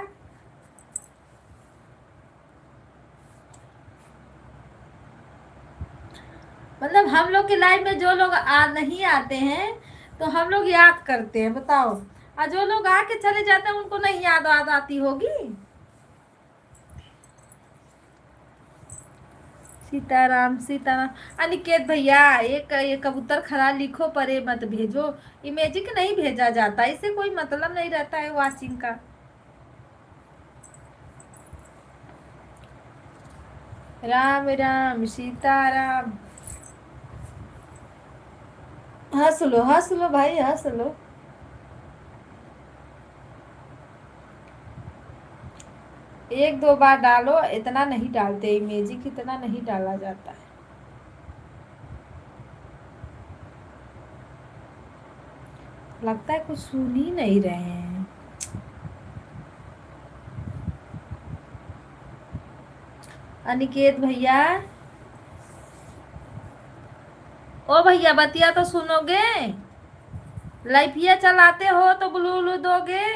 मतलब हम लोग के लाइफ में जो लोग नहीं आते हैं तो हम लोग याद करते हैं, बताओ। और जो लोग आके चले जाते हैं उनको नहीं याद आती होगी। सीताराम, सीताराम। अनिकेत भैया, ये कबूतर खरा लिखो, परे मत भेजो। इमेजिक नहीं भेजा जाता, इससे कोई मतलब नहीं रहता है वाचिंग का। राम राम, सीताराम। हंस लो भाई, हंस लो। एक दो बार डालो, इतना नहीं डालते, इमेजिक इतना नहीं डाला जाता है। लगता है कुछ सुन ही नहीं रहे हैं। अनिकेत भैया, ओ भैया बतिया तो सुनोगे? लाइफिया चलाते हो तो ब्लू ब्लू दोगे?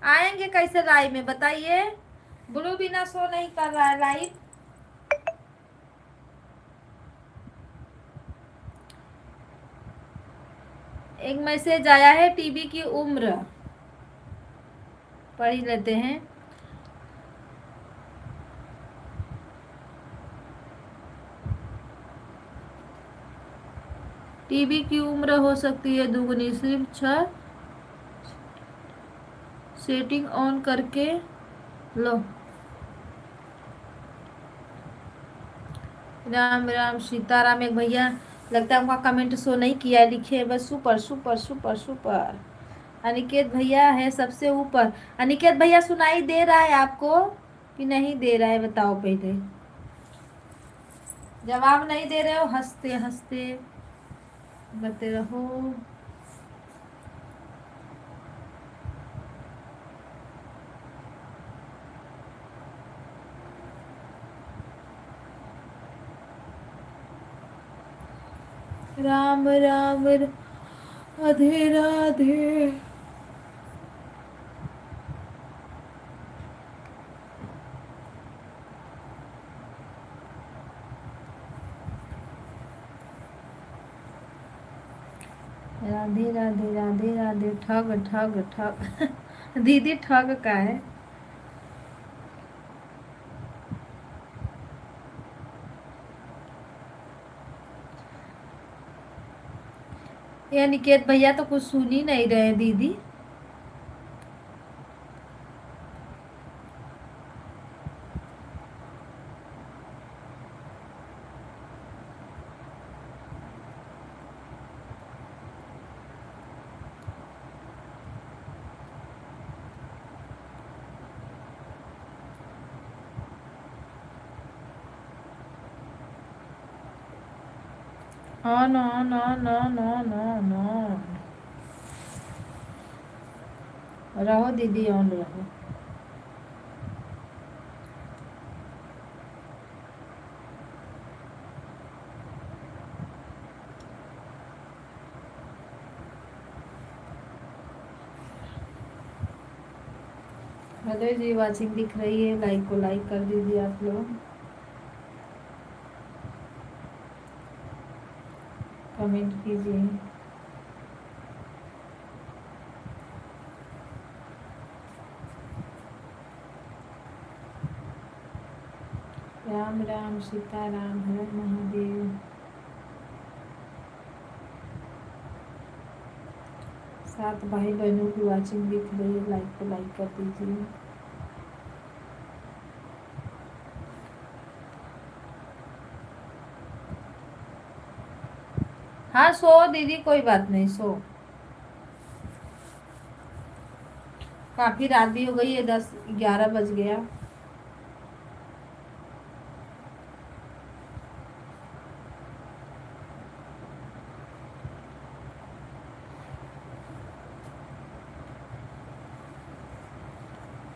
आएंगे कैसे लाइव में बताइए? ब्लू बिना शो नहीं कर रहा है लाइव। एक मैसेज आया है, टीबी की उम्र पढ़ ही लेते हैं। टीबी की उम्र हो सकती है दुगनी, सिर्फ 6 सेटिंग ऑन करके लो। राम राम, सीताराम। एक भैया लगता है उनका कमेंट शो नहीं किया है, लिखे बस super super super super. Aniket भैया है सबसे ऊपर। अनिकेत भैया सुनाई दे रहा है आपको कि नहीं दे रहा है? बताओ पहले। जवाब नहीं दे रहे हो, हंसते हंसते बते रहो। राम राम, राधे राधे। राधे राधे राधे राधे। ठग ठग ठग दीदी ठग का है। ये निकेत भैया तो कुछ सुन ही नहीं रहे दीदी। On on on on on on on रहो दीदी, ऑन रहो। हेलो जी, वाचिंग दिख रही है, लाइक को लाइक कर दीजिए आप लोग, कमेंट कीजिए। राम राम सीता राम, हर महादेव। सात भाई बहनों की वाचिंग दिख रही है, लाइक को लाइक कर दीजिए। हाँ सो दीदी, कोई बात नहीं, सो। काफी रात भी हो गई है, 10-11 बज गया।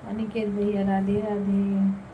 अनिकेत भैया राधे राधे।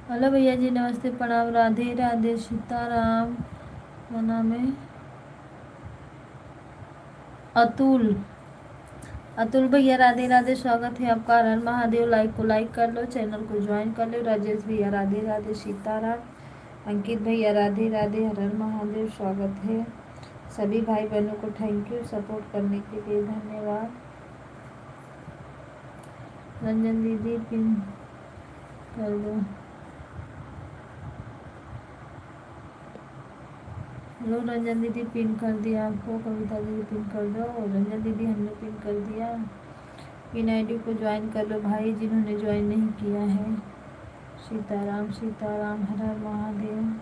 हेलो भैया जी, नमस्ते, प्रणाम, राधे राधे, सीताराम। क्या नाम है? अतुल। अतुल भैया राधे राधे, स्वागत है आपका, हर हर महादेव। लाइक को लाइक कर लो, चैनल को ज्वाइन कर लो। राजेश भैया राधे राधे, सीताराम। अंकित भैया राधे राधे, हर हर महादेव, स्वागत है। सभी भाई बहनों को थैंक यू, सपोर्ट करने के लिए धन्यवाद। रंजन दीदी पिन कर दो। हेलो रंजन दीदी, पिन कर दिया आपको। कविता दीदी पिन कर दो। रंजन दीदी हमने पिन कर दिया। पिन आईडी को ज्वाइन कर लो भाई, जिन्होंने ज्वाइन नहीं किया है। सीताराम सीताराम, हर हर महादेव।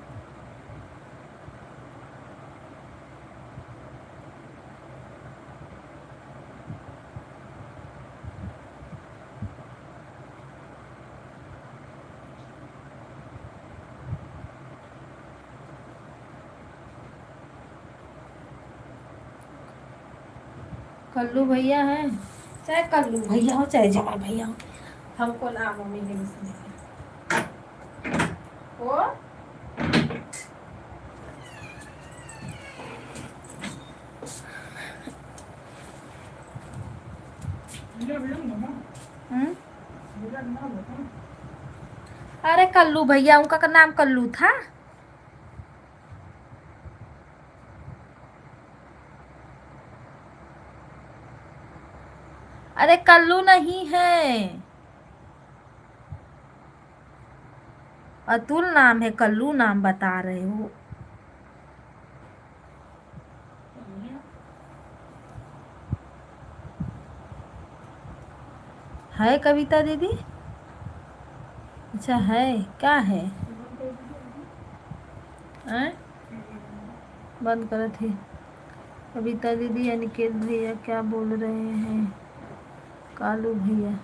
कल्लू भैया हैं, चाहे कल्लू भैया हो चाहे जमा भैया हो, हमको ना मम्मी ने वो अरे कल्लू भैया, उनका नाम कल्लू था। अरे कल्लू नहीं है, अतुल नाम है, कल्लू नाम बता रहे हो। है कविता दीदी? अच्छा है, क्या है? बंद करे थे। कविता दीदी, अनिकेत भैया क्या बोल रहे हैं? कालू भैया,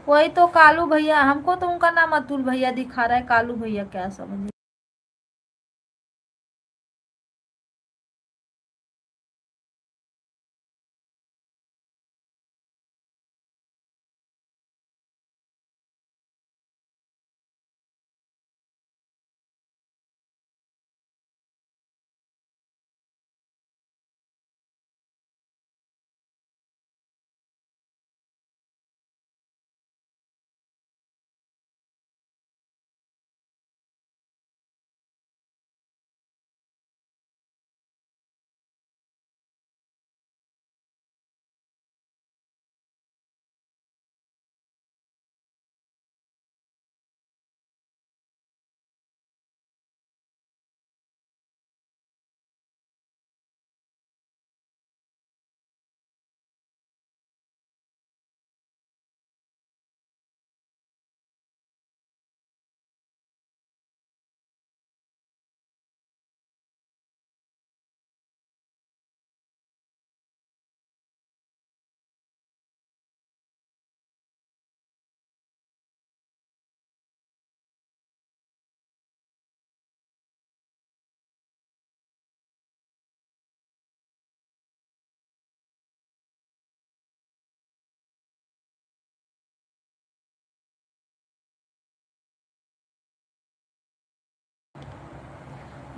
वही तो कालू भैया, हमको तो उनका नाम अतुल भैया दिखा रहा है, कालू भैया क्या समझ।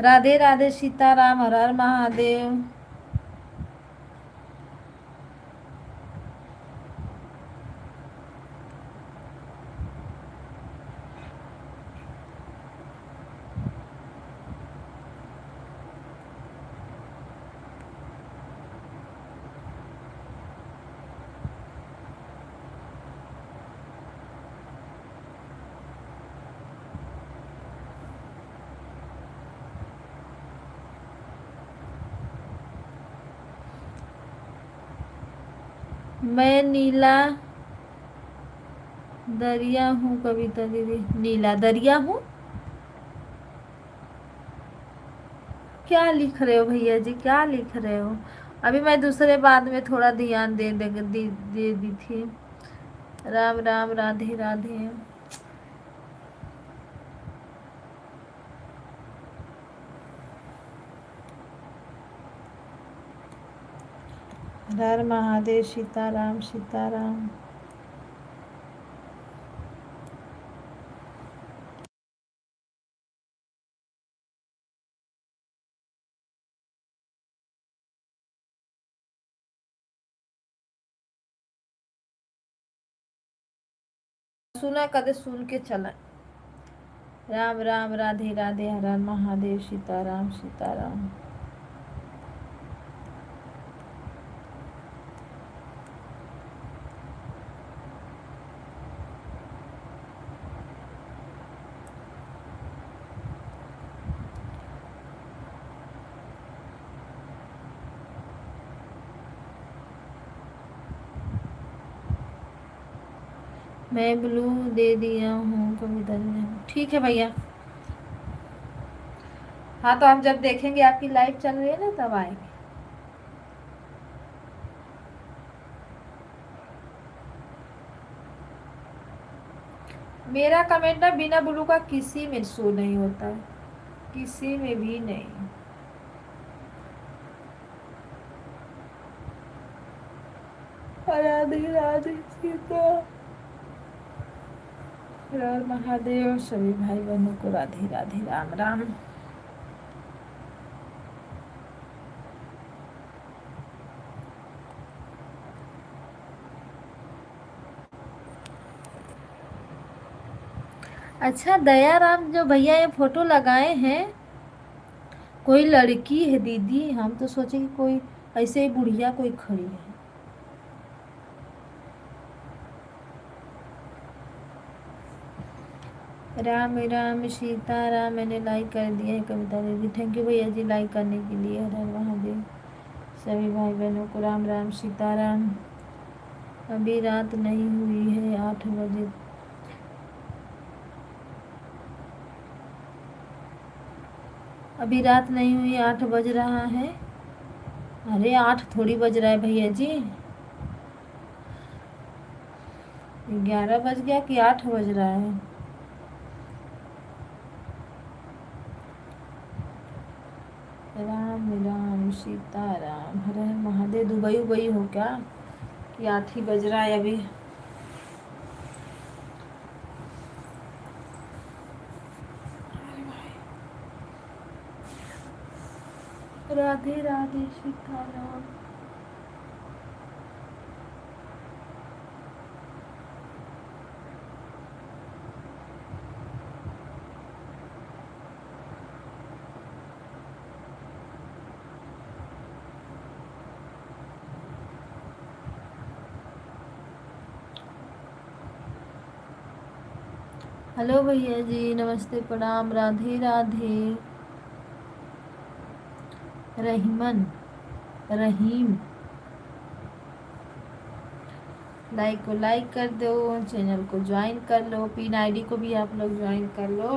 राधे राधे, सीताराम, हर हर महादेव। मैं नीला दरिया हूँ, कविता दीदी। नीला दरिया हूँ? क्या लिख रहे हो भैया जी, क्या लिख रहे हो? अभी मैं दूसरे बात में थोड़ा ध्यान दे दी थी। राम राम, राधे राधे। हर हर महादेव, सीताराम सीताराम। सुना कदे, सुन के चला। राम राम, राधे राधे, हर हर महादेव, सीताराम सीताराम। मैं ब्लू दे दिया हूँ, कविता जी। ठीक है भैया। हाँ, तो हम जब देखेंगे आपकी लाइव चल रही है ना, तब आएंगे। मेरा कमेंट ना बिना ब्लू का किसी में शो नहीं होता है, किसी में भी नहीं। राधे राधे, सीता राम महादेव। सभी भाई बहनों को राधे राधे, राम राम। अच्छा, दयाराम जो भैया ये फोटो लगाए हैं, कोई लड़की है दीदी? हम तो सोचे कि कोई ऐसे ही बुढ़िया कोई खड़ी है। राम राम, सीता राम। मैंने लाइक कर दिया है कविता दीदी। थैंक यू भैया जी लाइक करने के लिए। हर हर महादेव। सभी भाई बहनों को राम राम, सीता राम। अभी रात नहीं हुई है, 8 बजे। अभी रात नहीं हुई, 8 बज रहा है। अरे 8 थोड़ी बज रहा है भैया जी, 11 बज गया कि 8 बज रहा है? राम राम, सीता राम, हर हर महादेव। दुबई उबई हो क्या कि 8 ही बज रहा है अभी? राधे राधे, सीता राम। हेलो भैया जी, नमस्ते, प्रणाम, राधे राधे। रहीमन, रहीम। लाइक को लाइक कर दो, चैनल को ज्वाइन कर लो, पिन आईडी को भी आप लोग ज्वाइन कर लो।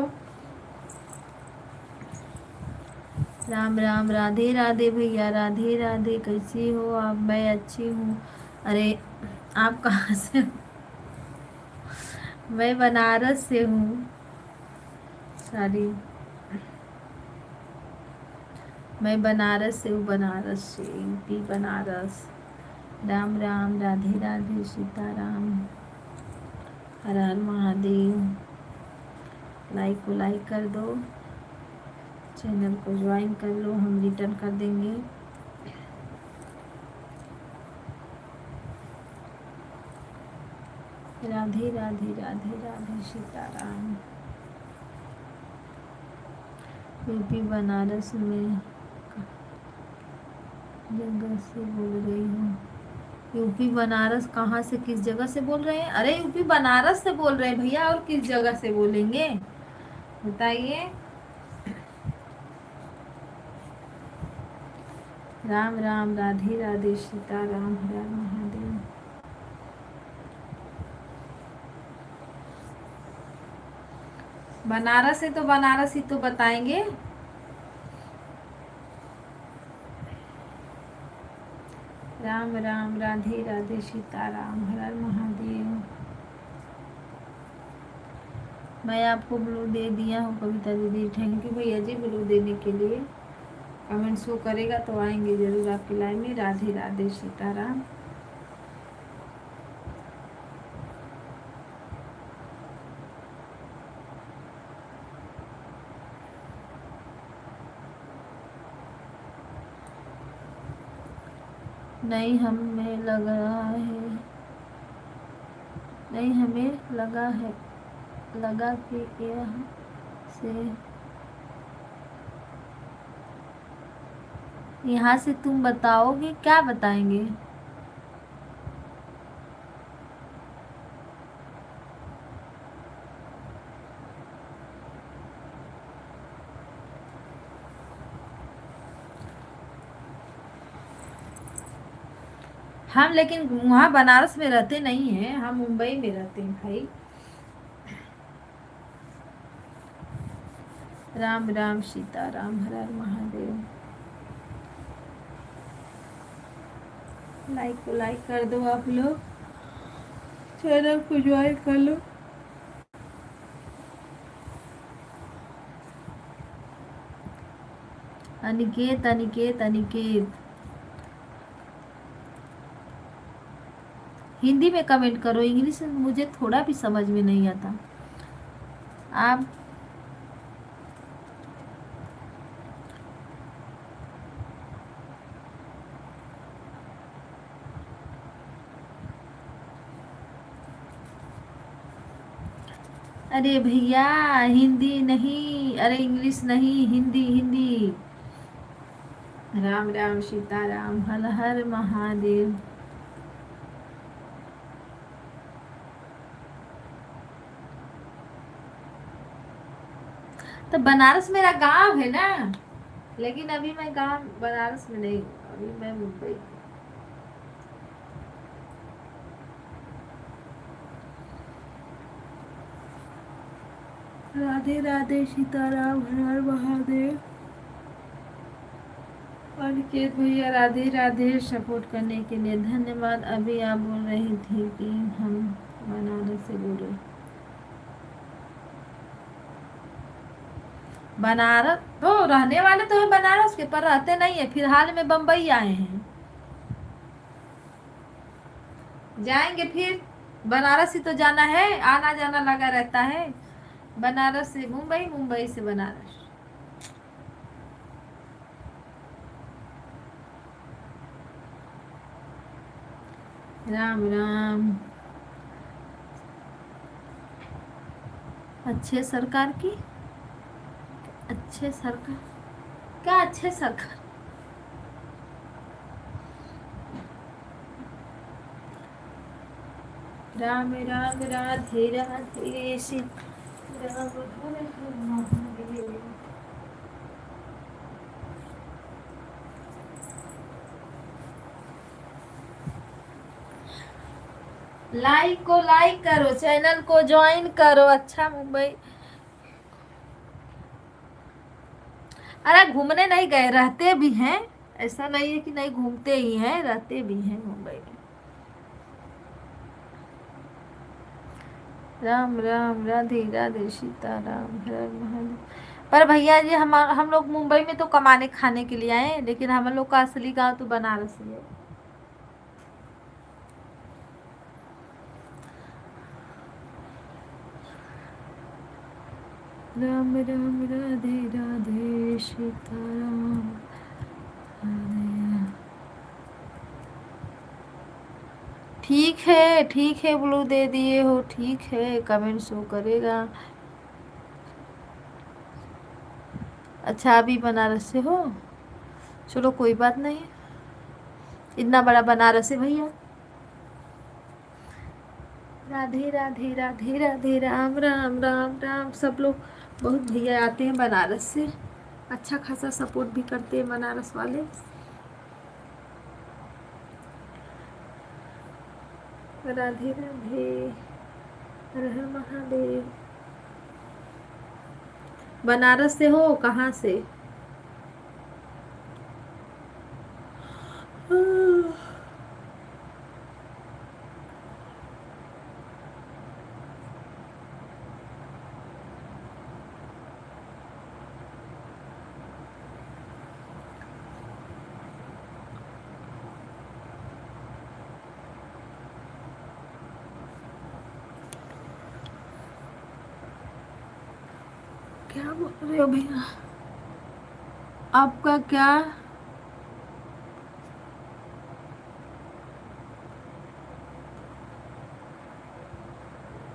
राम राम, राधे राधे भैया, राधे राधे। कैसी हो आप? मैं अच्छी हूँ। अरे आप कहाँ से हो? मैं बनारस से हूँ। सॉरी, मैं बनारस से हूँ, बनारस से, यूपी बनारस। राम राम, राधे राधे, सीताराम, हर हर महादेव। लाइक को लाइक कर दो, चैनल को ज्वाइन कर लो, हम रिटर्न कर देंगे। राधे राधे राधे राधे सीताराम। यूपी बनारस में जगह से बोल रही हूँ। यूपी बनारस कहाँ से, किस जगह से बोल रहे हैं? अरे यूपी बनारस से बोल रहे हैं भैया, और किस जगह से बोलेंगे बताइए। राम राम राधे राधे सीताराम, हर हर महादेव। बनारस है तो बनारस ही तो बताएंगे। राम राम राधे राधे सीताराम, हर हर महादेव। मैं आपको ब्लू दे दिया हूँ कविता दीदी, थैंक यू भैया जी ब्लू देने के लिए। कमेंट शो करेगा तो आएंगे जरूर आपकी लाइन में। राधे राधे सीताराम। नहीं हमें लग रहा है, नहीं हमें लगा कि यहाँ से तुम बताओगे, क्या बताएंगे? हम लेकिन वहाँ बनारस में रहते नहीं हैं, हम मुंबई में रहते हैं भाई। राम राम सीताराम, हर हर महादेव। लाइक को लाइक कर दो आप लोग, चैनल को ज्वाइन कर लो। अनिकेत अनिकेत अनिकेत, हिंदी में कमेंट करो, इंग्लिश में मुझे थोड़ा भी समझ में नहीं आता। आप अरे भैया हिंदी नहीं, अरे इंग्लिश नहीं, हिंदी हिंदी। राम राम सीताराम, हर हर महादेव। तो बनारस मेरा गांव है ना, लेकिन अभी मैं गांव बनारस में नहीं हूँ, अभी मैं मुंबई। राधे राधे सीताराम, हर हर महादेव। अनिकेत भैया राधे राधे, सपोर्ट करने के लिए धन्यवाद। अभी आप बोल रही थी कि हम बनारस से बोल रहे। बनारस तो रहने वाले तो है बनारस के, पर रहते नहीं है, फिलहाल में बम्बई आए हैं। जाएंगे फिर, बनारस ही तो जाना है, आना जाना लगा रहता है। बनारस से मुंबई, मुंबई से बनारस। राम राम। अच्छे सरकार की, अच्छे सरकार, क्या अच्छे सरकार? राम राम राधे राधे सीताराम, हर हर महादेव। लाइक को लाइक करो, चैनल को ज्वाइन करो। अच्छा मुंबई, अरे घूमने नहीं गए, रहते भी हैं। ऐसा नहीं है कि नहीं, घूमते ही हैं, रहते भी हैं मुंबई में। राम राम राधे राधे सीताराम, हर हर महादेव। पर भैया जी हम लोग मुंबई में तो कमाने खाने के लिए आए हैं, लेकिन हम लोग का असली गांव तो बनारस ही है। राम राम राधे राधे सीताराम। ठीक है ब्लू दे दिए हो, ठीक है, कमेंट शो करेगा। अच्छा अभी बनारस से हो, चलो कोई बात नहीं। इतना बड़ा बनारस है भैया। राधे राधे राधे राधे राम राम राम राम। सब लोग बहुत भैया आते हैं बनारस से, अच्छा खासा सपोर्ट भी करते हैं बनारस वाले। राधे राधे, हर हर महादेव। बनारस से हो, कहाँ से? क्या बोल रहे हो भैया? आपका क्या?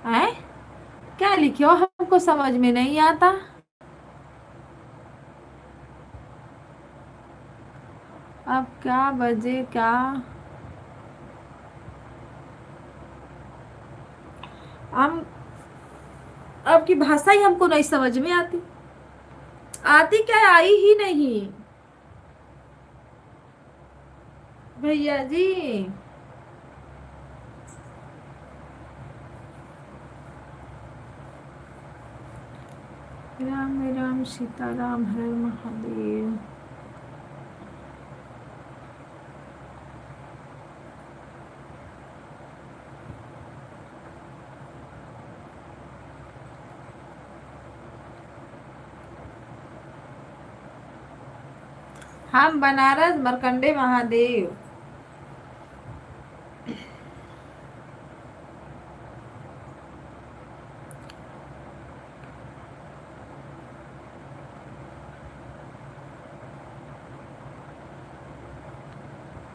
है क्या लिखे हो? हमको समझ में नहीं आता। अब क्या बजे क्या? हम, आपकी भाषा ही हमको नहीं समझ में आती। आती क्या है? आई ही नहीं भैया जी। राम राम सीता राम, हर महादेव। हम बनारस मरकंडे महादेव।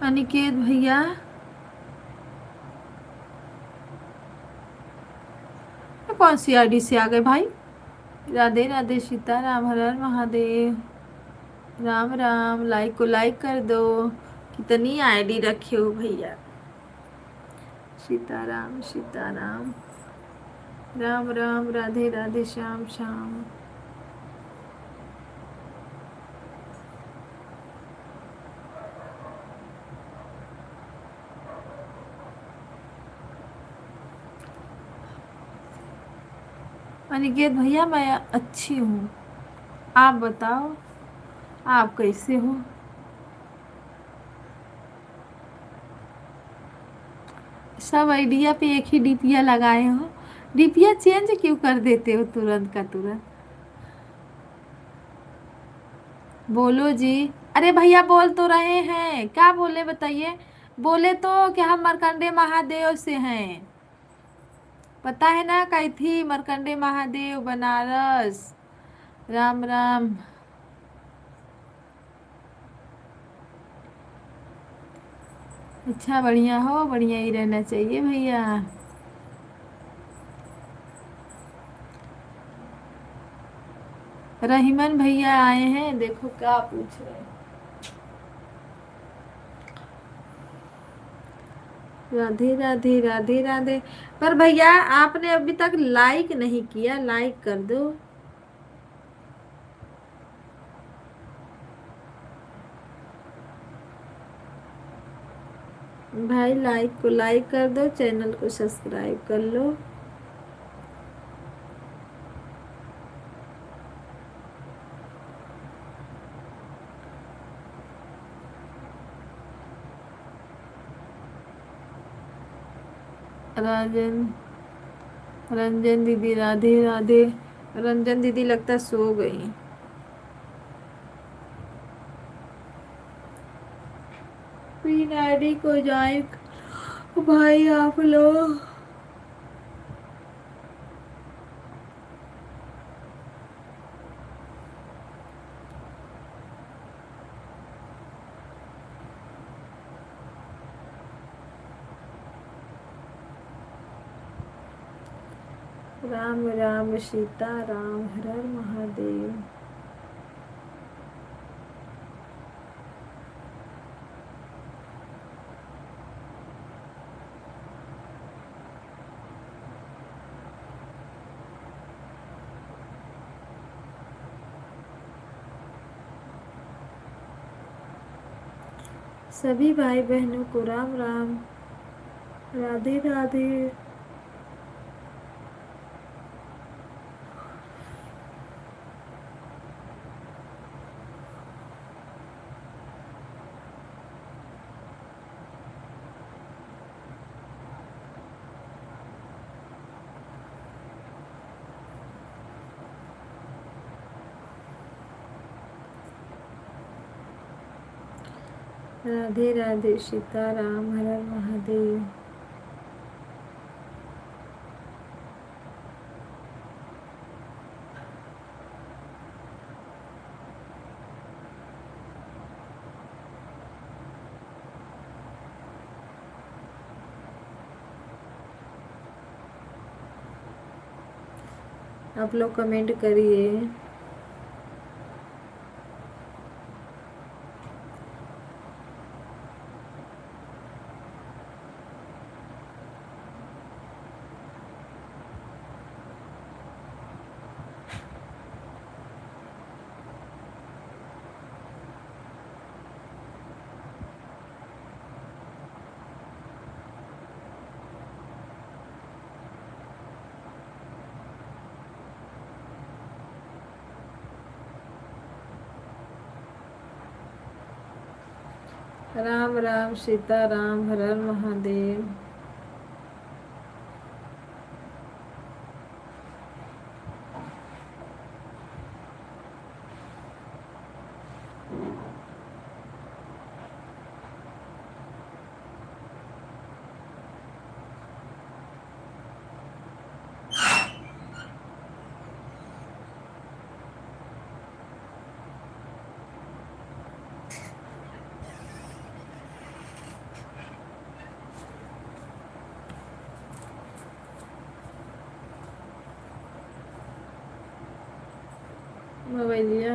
अनिकेत भैया, ये कौन सी आईडी से आ गए भाई? राधे राधे सीता राम, हर हर महादेव। राम राम, लाइक को लाइक कर दो। कितनी आईडी रखे हो भैया? सीताराम सीताराम, राम राम, राधे राधे, श्याम श्याम। अनिकेत भैया मैं अच्छी हूँ, आप बताओ आप कैसे हो? सब आइडिया पे एक ही डीपिया लगाए हो, डीपिया चेंज क्यों कर देते हो तुरंत का तुरंत? बोलो जी। अरे भैया बोल तो रहे हैं, क्या बोले बताइए? बोले तो कि हम मार्कंडे महादेव से हैं, पता है ना, कही थी मार्कंडे महादेव बनारस। राम राम। अच्छा बढ़िया हो, बढ़िया ही रहना चाहिए भैया। रहीमन भैया आए हैं, देखो क्या पूछ रहे हैं। राधे राधे राधे राधे। पर भैया आपने अभी तक लाइक नहीं किया, लाइक कर दो। भाई लाइक को लाइक कर दो, चैनल को सब्सक्राइब कर लो। राजन, रंजन दीदी राधे राधे। रंजन दीदी लगता सो गई। पिन आईडी को जाए भाई आप लोग। राम राम सीता राम, हर हर महादेव। सभी भाई बहनों को राम राम, राधे राधे। राधे राधे सीता राम, हर हर महादेव। आप लोग कमेंट करिए। राम राम सीता राम, हर हर महादेव। मोबाइलिया।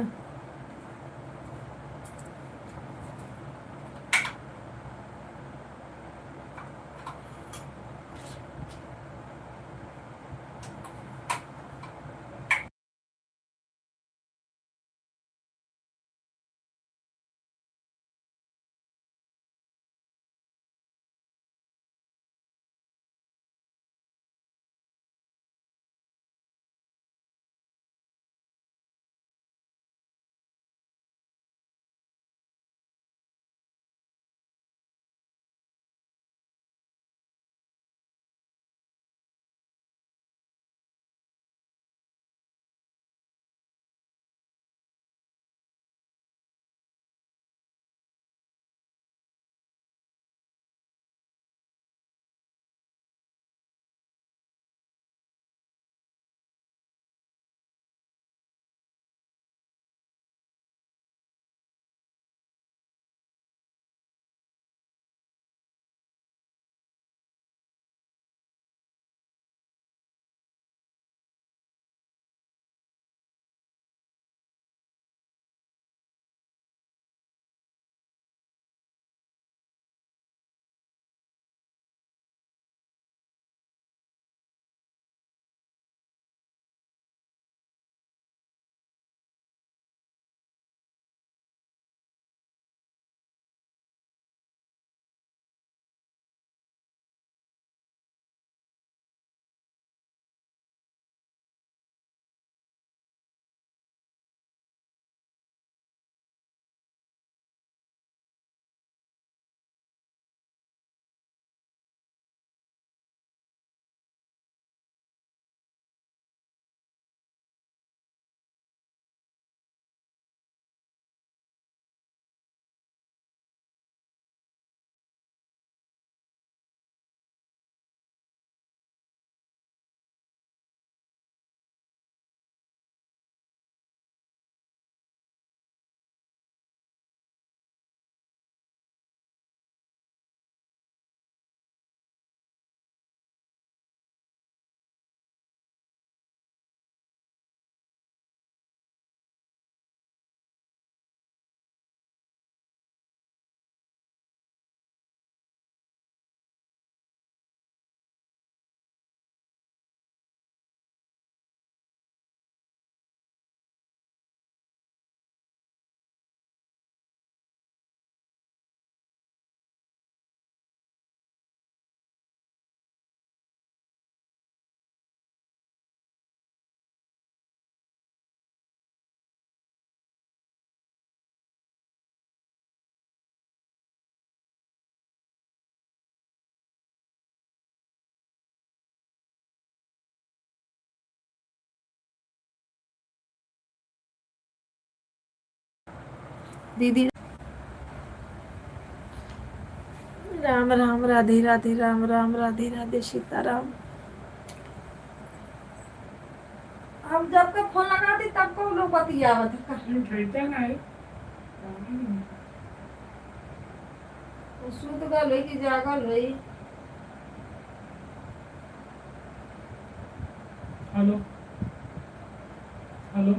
दीदी। राम राम राधे राधे, राम राम राधे राधे, सीताराम। हम जब का फोन लगाते तब को लोग बतियावत है। सुत गल हुई कि जागल हुई। Hello hello.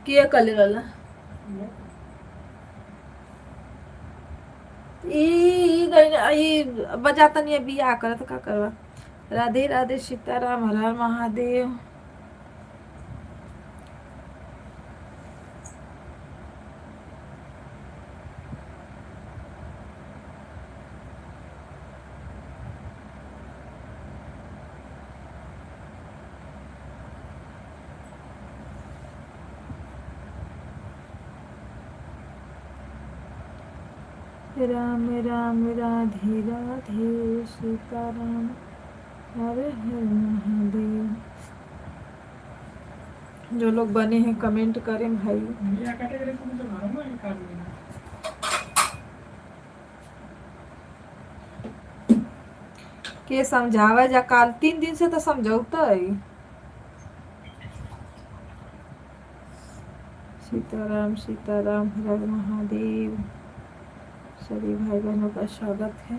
किया कले वाला ई बजाता नहीं बियाह करत का करवा। राधे राधे, सीताराम, हर हर महादेव। राम राम राधे राधे, सीताराम, हर हर महादेव। जो लोग बने हैं कमेंट करें भाई। के समझावा जा, काल 3 दिन से तो समझौता है। सीताराम सीताराम, हर हर महादेव। सभी भाई बहनों का स्वागत है।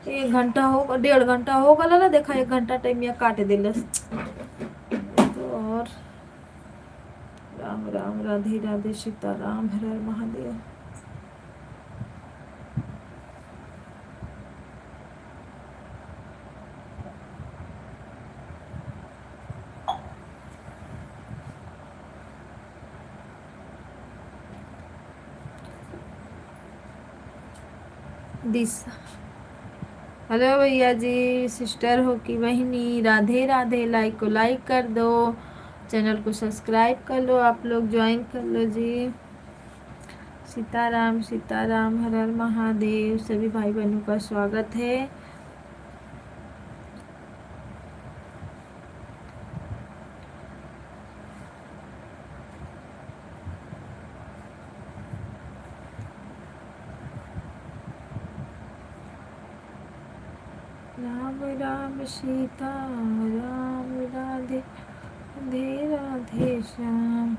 एक घंटा हो, 1.5 घंटा हो गला ना, देखा 1 घंटा टाइम या काट दिलस। तो और राम राम राधे राधे, सीताराम, हर हर महादेव। दिशा, हेलो भैया जी, सिस्टर हो कि बहनी, राधे राधे। लाइक को लाइक कर दो, चैनल को सब्सक्राइब कर लो, आप लोग ज्वाइन कर लो जी। सीताराम सीताराम, हर हर महादेव। सभी भाई बहनों का स्वागत है। राम राम सीता राम, राधे राधे राधे श्याम।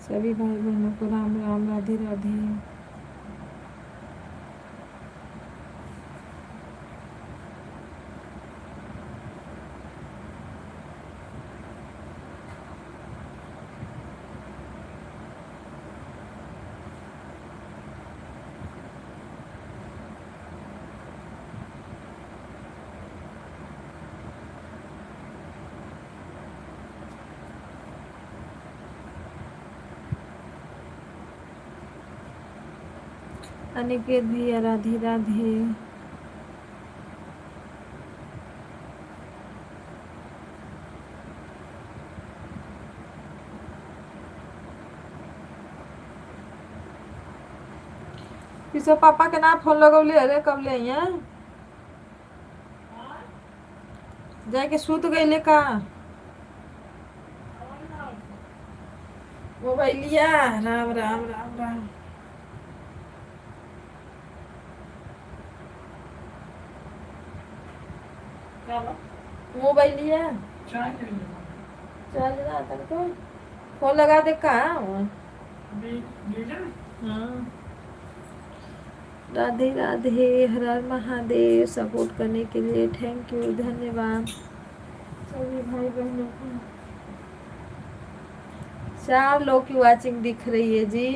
सभी भाई बहनों को राम राम, राधे राधे। अनिकेत भैया राधे राधे। किसो पापा के ना फोन लगौले, अरे कब ले आइया जाके सूत गईले का मोबाइलिया। राम राम राम राम। मोबाइलिया चार्ज ना तुमको फोन लगा दे का। हाँ राधे राधे, हर हर महादेव। सपोर्ट करने के लिए थैंक यू, धन्यवाद सभी भाई बहनों को। 4 लोग की वाचिंग दिख रही है जी।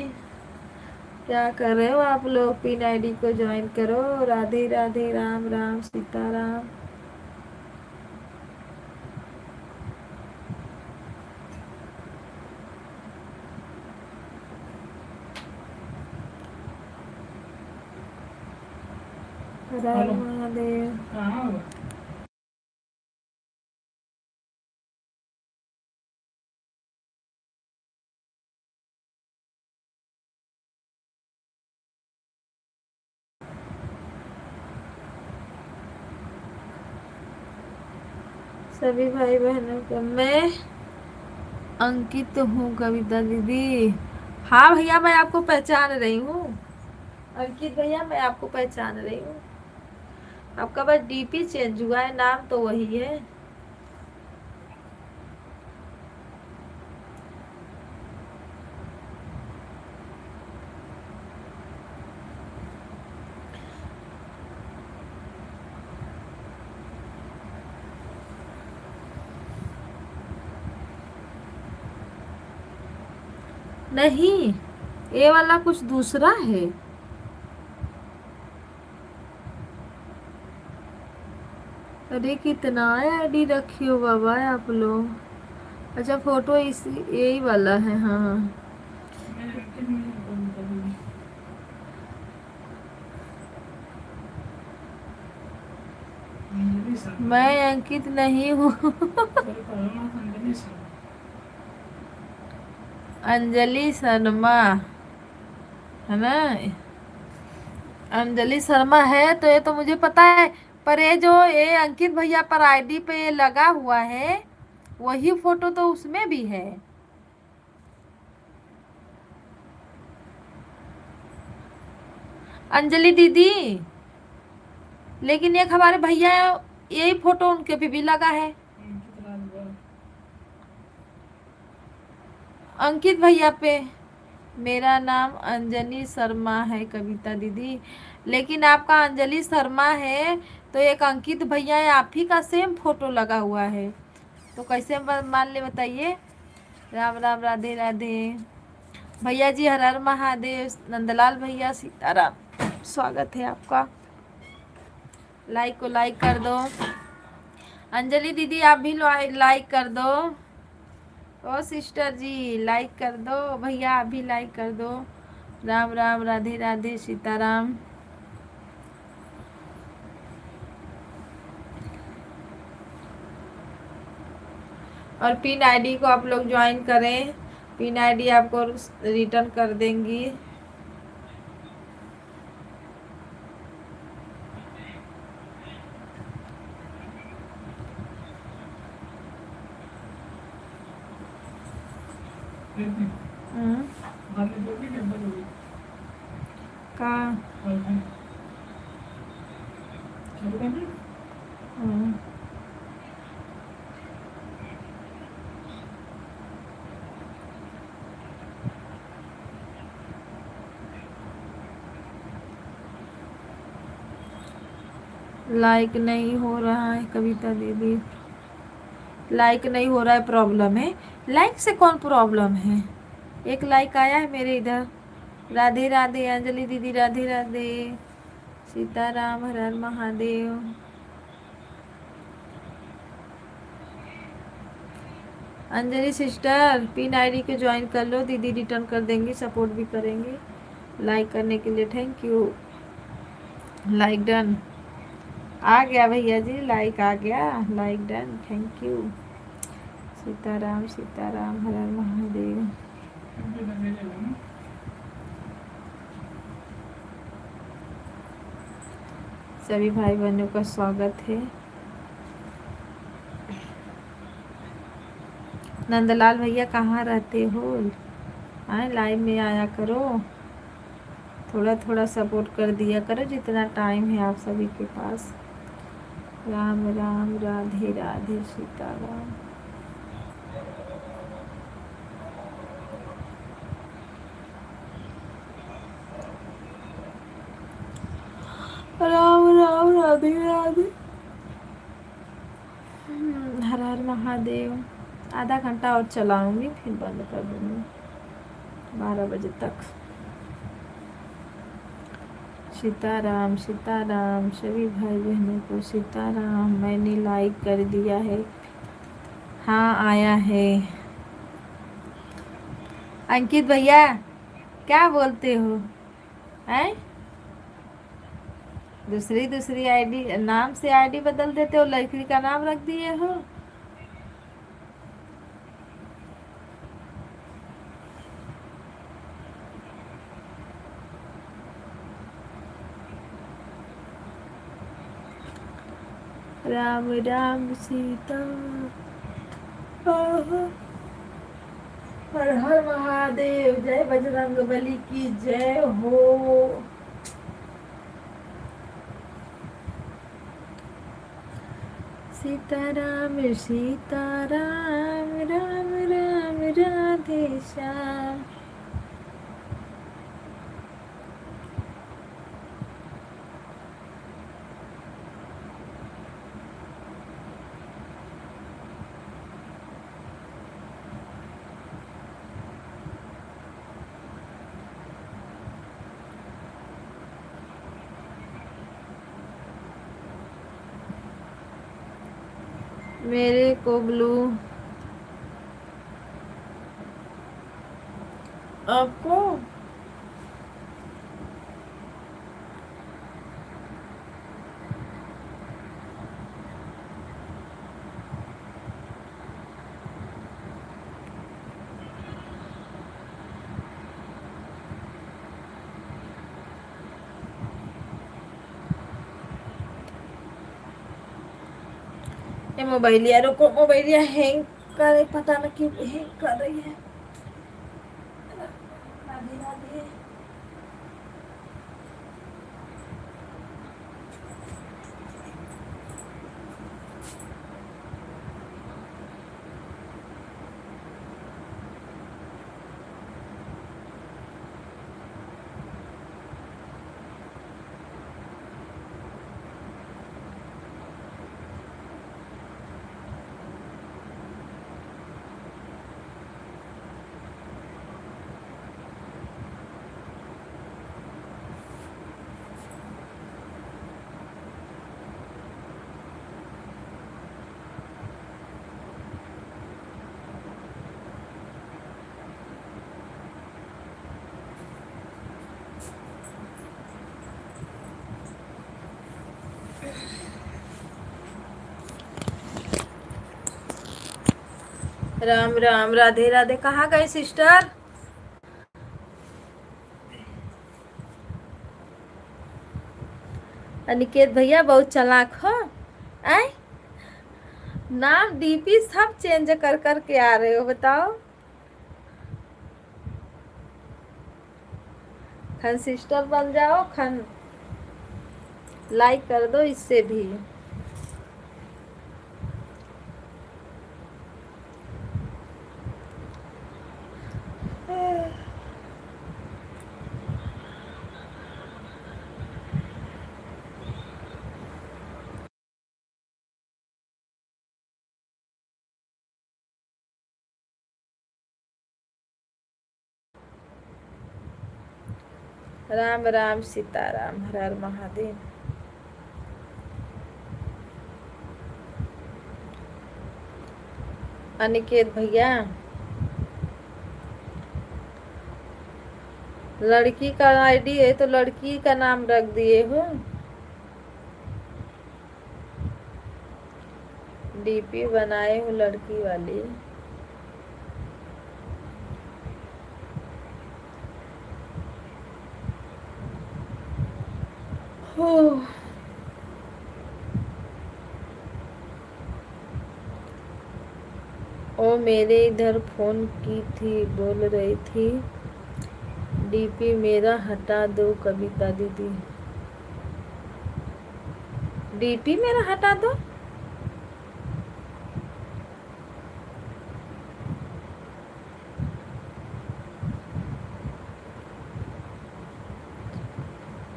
क्या कर रहे हो आप लोग? पिन आईडी को ज्वाइन करो। राधे राधे, राम राम, सीताराम। हर हर महादेव। सभी भाई बहनों को मैं अंकित हूँ, कविता दीदी। हाँ भैया मैं आपको पहचान रही हूँ। अंकित भैया मैं आपको पहचान रही हूँ। आपका बस डीपी चेंज हुआ है, नाम तो वही है। नहीं, ये वाला कुछ दूसरा है। अरे कितना आईडी रखी हो बाबा आप लोग। अच्छा फोटो इस यही वाला है। हाँ मैं अंकित नहीं हूँ। अंजलि शर्मा है ना? अंजलि शर्मा है तो ये तो मुझे पता है। पर ये जो ये अंकित भैया पर आईडी पे ये लगा हुआ है, वही फोटो तो उसमें भी है। अंजलि दीदी, लेकिन एक हमारे भैया यही फोटो उनके भी लगा है। अंकित भैया पे मेरा नाम अंजलि शर्मा है कविता दीदी, लेकिन आपका अंजलि शर्मा है तो एक अंकित भैया है, आप ही का सेम फोटो लगा हुआ है, तो कैसे मान ले बताइए। राम राम, राधे राधे भैया जी, हर हर महादेव। नंदलाल भैया सीताराम, स्वागत है आपका। लाइक को लाइक कर दो। अंजलि दीदी आप भी लाइक कर दो। ओ सिस्टर जी लाइक कर दो, भैया आप भी लाइक कर दो। राम राम, राधे राधे, सीताराम। और पिन आईडी को आप लोग ज्वाइन करें, पिन आईडी आपको रिटर्न कर देंगी। लाइक नहीं हो रहा है कविता दीदी, लाइक नहीं हो रहा है, प्रॉब्लम है। लाइक से कौन प्रॉब्लम है? एक लाइक आया है मेरे इधर। राधे राधे अंजलि दीदी, राधे राधे। सीताराम, हर हर Mahadev. Anjali sister, pin ID को ज्वाइन कर लो, दीदी रिटर्न कर देंगी, सपोर्ट भी करेंगे। लाइक करने के लिए थैंक यू। लाइक डन, आ गया भैया जी, लाइक आ गया, like done, thank you. Sitaram Sitaram, हर हर महादेव। सभी भाई बहनों का स्वागत है। नंदलाल भैया कहाँ रहते हो? आए लाइव में आया करो, थोड़ा थोड़ा सपोर्ट कर दिया करो जितना टाइम है आप सभी के पास। राम राम, राधे राधे, सीताराम। राम राम, राधे राधे। हर हर महादेव। आधा घंटा और चलाऊंगी फिर बंद कर दूंगी 12 बजे तक। सीताराम सीताराम, सभी भाई बहनों को सीताराम। मैंने लाइक कर दिया है। हाँ आया है। अंकित भैया क्या बोलते हो? हैं? दूसरी दूसरी आईडी नाम से आईडी बदल देते हो, लड़की का नाम रख दिए हो। राम राम सीता, हर हर महादेव, जय बजरंग बली की जय हो। सीताराम सीताराम, राम राम, राधे श्याम। मेरे को ब्लू, आपको ये मोबाइल यारों को, मोबाइल या हैंग करे, पता न क्यों हैंग कर रही है। राधे राधे। राम राम, राधे राधे। कहाँ गए सिस्टर? अनिकेत भैया बहुत चालाक हो। आए नाम डीपी सब चेंज कर कर के आ रहे हो, बताओ। खन सिस्टर बन जाओ, खन लाइक कर दो इससे भी। राम राम सीताराम, हर हर महादेव। अनिकेत भैया, लड़की का आईडी है तो लड़की का नाम रख दिए हो। डीपी बनाए हो लड़की वाली। ओ मेरे इधर फोन की थी, बोल रही थी डीपी मेरा हटा दो कविता दीदी। डीपी मेरा हटा दो।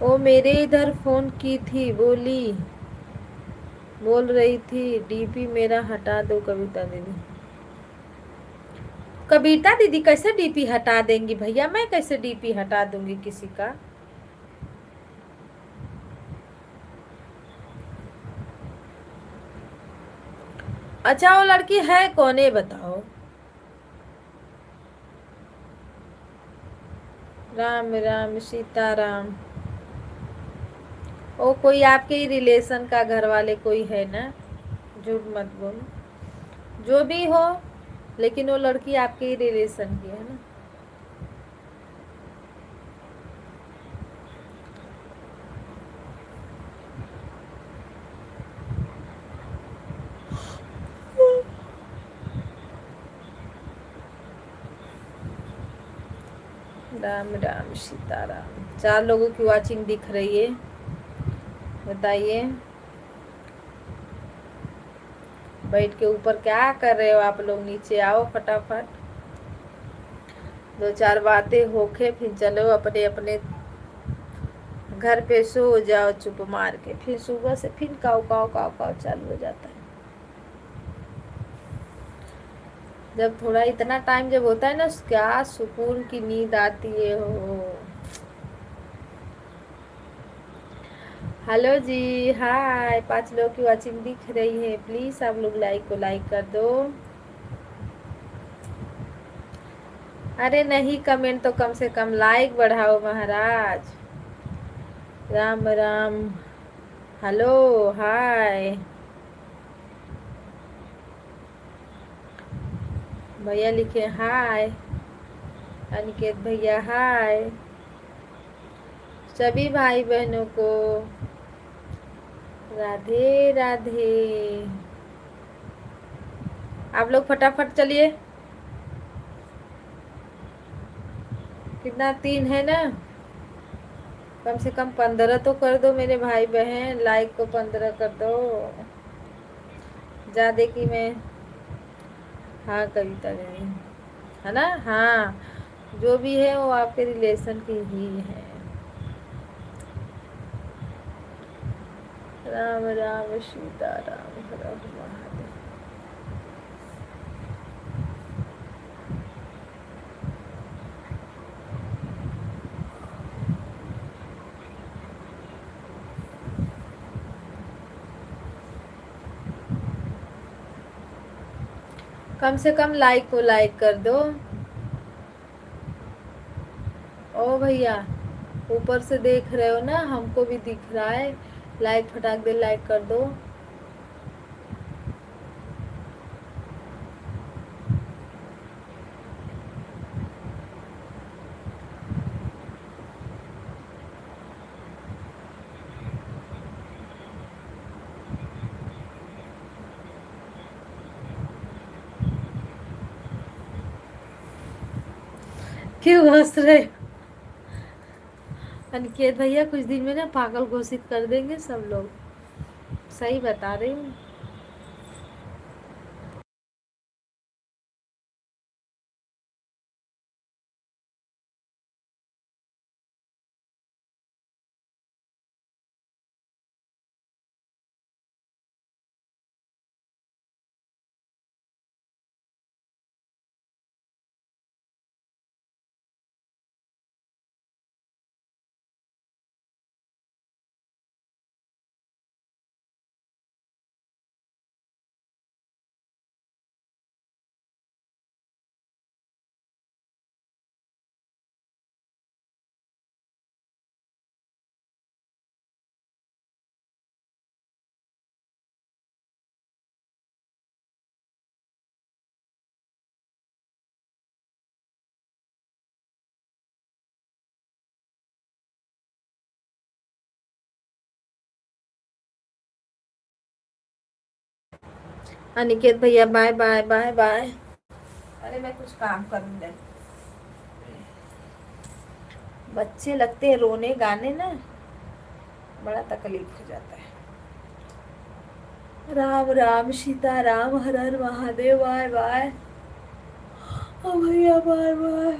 ओ मेरे इधर फोन की थी, बोल रही थी डीपी मेरा हटा दो कविता दीदी। कविता दीदी कैसे डीपी हटा देंगी भैया? मैं कैसे डीपी हटा दूंगी किसी का? अच्छा वो लड़की है कौन, ये बताओ। राम राम सीताराम। ओ कोई आपके ही रिलेशन का घर वाले कोई है ना? झूठ मत बोलो, जो भी हो, लेकिन वो लड़की आपके ही रिलेशन की है ना? राम राम सीताराम। 4 लोगों की वाचिंग दिख रही है, बताइए। बैठ के ऊपर क्या कर रहे हो आप लोग? नीचे आओ फटाफट, 2-4 बातें होके फिर चलो अपने अपने घर पे सो जाओ चुप मार के। फिर सुबह से फिर काव काव काव काव चालू हो जाता है। जब थोड़ा इतना टाइम जब होता है ना, क्या सुकून की नींद आती है हो। हेलो जी, हाय। 5 लोग की वॉचिंग दिख रही है, प्लीज आप लोग लाइक को लाइक कर दो। अरे नहीं, कमेंट तो कम से कम, लाइक बढ़ाओ महाराज। राम राम। हेलो, हाय भैया, लिखे हाय। अनिकेत भैया हाय। सभी भाई बहनों को राधे राधे। आप लोग फटाफट चलिए। कितना 3 है ना? कम से कम 15 तो कर दो मेरे भाई बहन, लाइक को 15 कर दो। ज्यादा की मैं। हाँ कविता दीदी, है ना? हाँ, जो भी है वो आपके रिलेशन की ही है। राम राम सीता राम, हर हर महादेव। कम से कम लाइक को लाइक कर दो। ओ भैया, ऊपर से देख रहे हो ना, हमको भी दिख रहा है। लाइक फटाक दे लाइक कर दो। क्यों हंस रहे हो? अनिकेत भैया कुछ दिन में ना पागल घोषित कर देंगे सब लोग, सही बता रही हूँ। अनिकेत भैया बाय बाय बाय बाय। अरे मैं कुछ काम करने लगी। बच्चे लगते हैं रोने गाने ना, बड़ा तकलीफ हो जाता है। राम राम सीता राम, हर हर महादेव, बाय बाय। ओ भैया बाय बाय।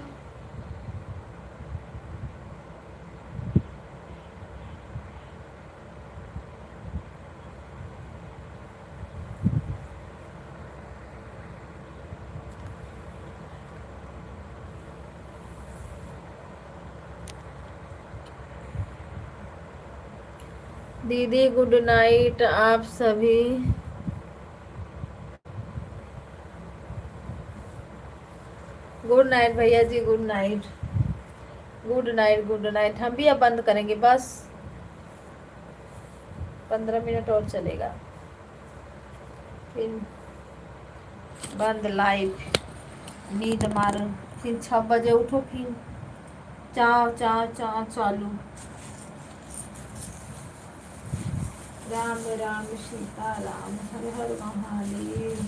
दीदी गुड नाइट आप सभी। गुड नाइट भैया जी, good night. Good night good night. हम भी अब बंद करेंगे, बस 15 मिनट और चलेगा, फिर बंद लाइव। नींद मारो, फिर 6 बजे उठो, फिर चाव चाव चाव चालू। राम राम सीता राम, हर हर महादेव।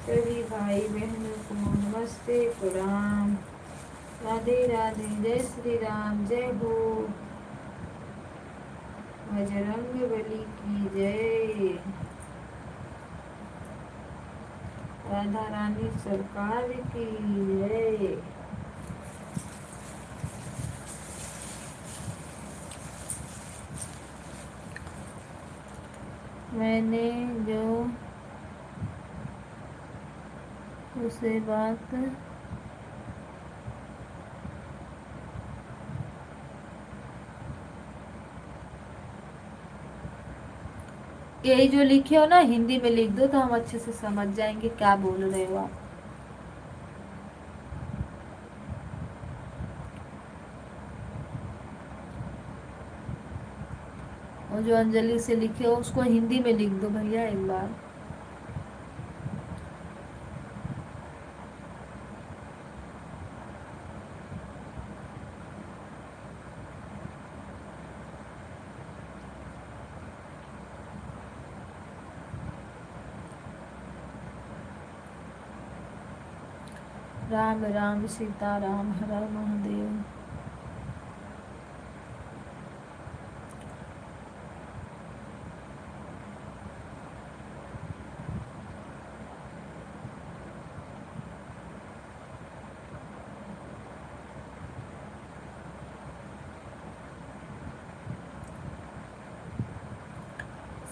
सभी भाई बहनों को नमस्ते प्रणाम। राधे राधे, जय श्री राम, जय हो। बजरंग बली की जय। राधा रानी सरकार की जय। मैंने जो उसे बात यही जो लिखे हो ना, हिंदी में लिख दो तो हम अच्छे से समझ जाएंगे क्या बोल रहे हो आप। और जो अंजलि से लिखे हो उसको हिंदी में लिख दो भैया एक बार। राम राम सीता राम, हर हर महादेव।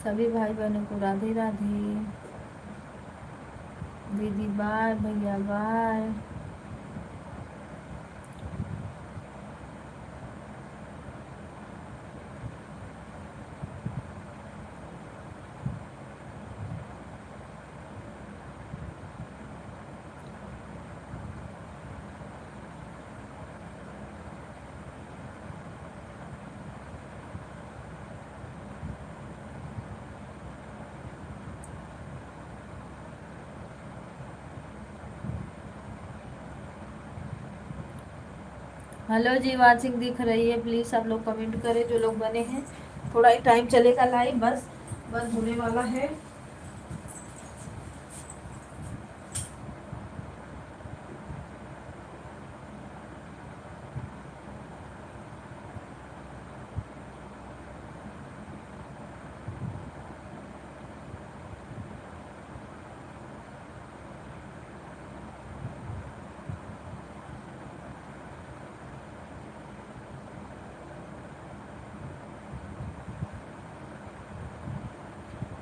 सभी भाई बहनों को राधे राधे। दीदी बाय, भैया बाय। हेलो जी, वाचिंग दिख रही है, प्लीज आप लोग कमेंट करें जो लोग बने हैं। थोड़ा ही टाइम चलेगा लाइव, बस बंद होने वाला है।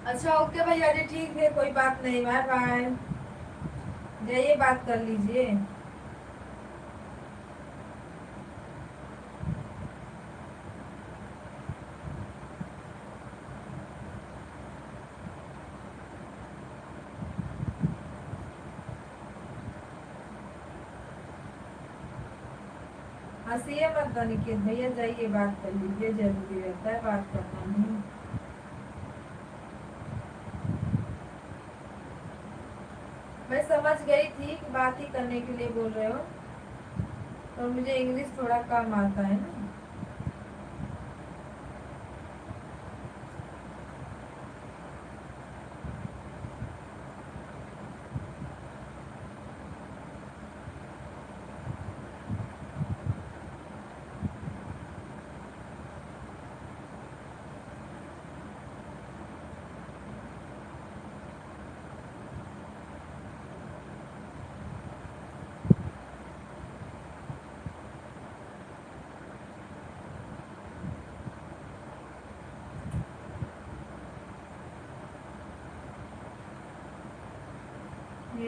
अच्छा ओके भैया जी, ठीक है, कोई बात नहीं, बाय बाय। जाइए बात कर लीजिए। हंसिए मत अनिकेत भैया, जाइए बात कर लीजिए, जरूरी रहता है बात करना नहीं। मैं समझ गई थी कि बात ही करने के लिए बोल रहे हो, और मुझे इंग्लिश थोड़ा कम आता है ना।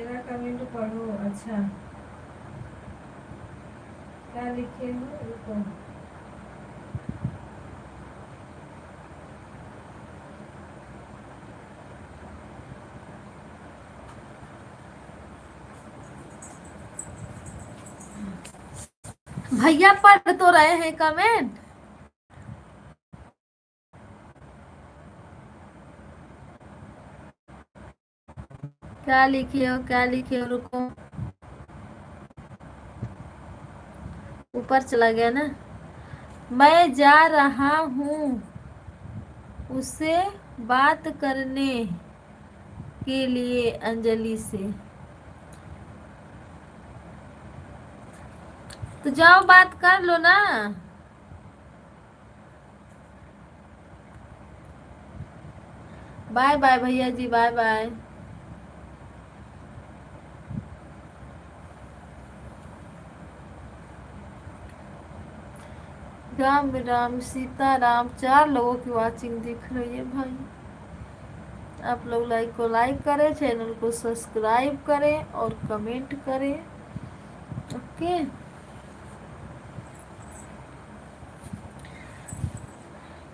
मेरा कमेंट पढ़ो। अच्छा, क्या लिखे हो? रुको। भैया पढ़ तो रहे हैं कमेंट। क्या लिखे हो, क्या लिखे हो? रुको, ऊपर चला गया ना। मैं जा रहा हूँ उससे बात करने के लिए अंजलि से। तो जाओ बात कर लो ना। बाय बाय भैया जी, बाय बाय। राम राम सीता राम, 4 लोगों की वाचिंग दिख रही है भाई। आप लोग लाइक को लाइक करें, चैनल को सब्सक्राइब करें और कमेंट करें। ओके।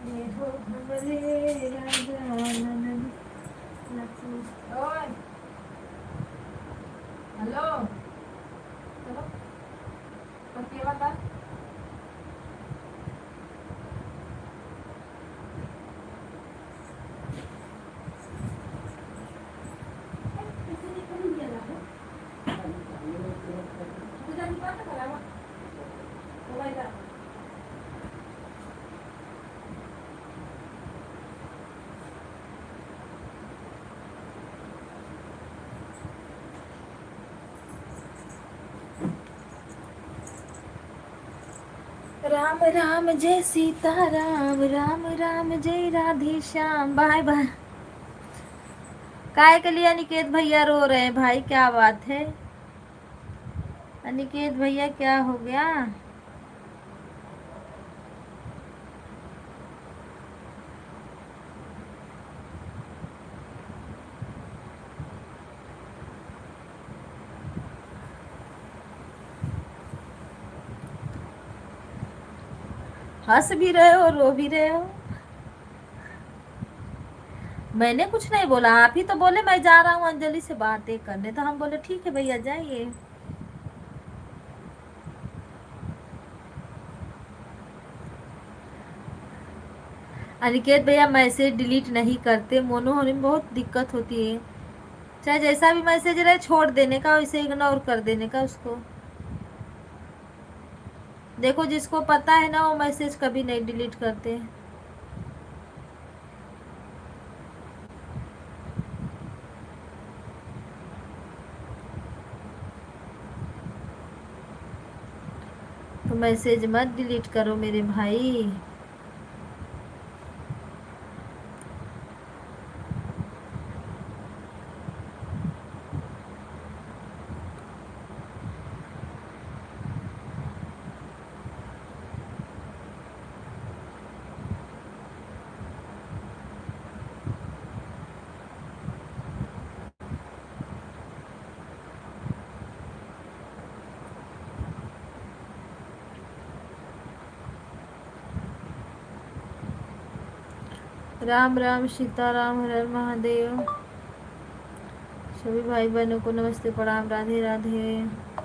ये हो हमरे राजा नंदन लक्ष्मी। ओए हेलो, चलो पति बता। राम राम जय सीता राम, राम राम जय राधे श्याम। Bye bye. काय के लिए अनिकेत भैया रो रहे हैं भाई? क्या बात है अनिकेत भैया, क्या हो गया? हंस भी रहे हो, रो भी रहे हो। मैंने कुछ नहीं बोला, आप ही तो बोले मैं जा रहा हूँ अंजलि से बातें करने, तो हम बोले ठीक है भैया जाइए। अनिकेत भैया मैसेज डिलीट नहीं करते, मोनो होने में बहुत दिक्कत होती है। चाहे जैसा भी मैसेज रहे छोड़ देने का, वैसे इग्नोर कर देने का उसको। देखो जिसको पता है ना वो मैसेज कभी नहीं डिलीट करते। तो मैसेज मत डिलीट करो मेरे भाई। राम राम सीता राम, हर हर महादेव। सभी भाई बहनों को नमस्ते, प्रणाम, राधे राधे।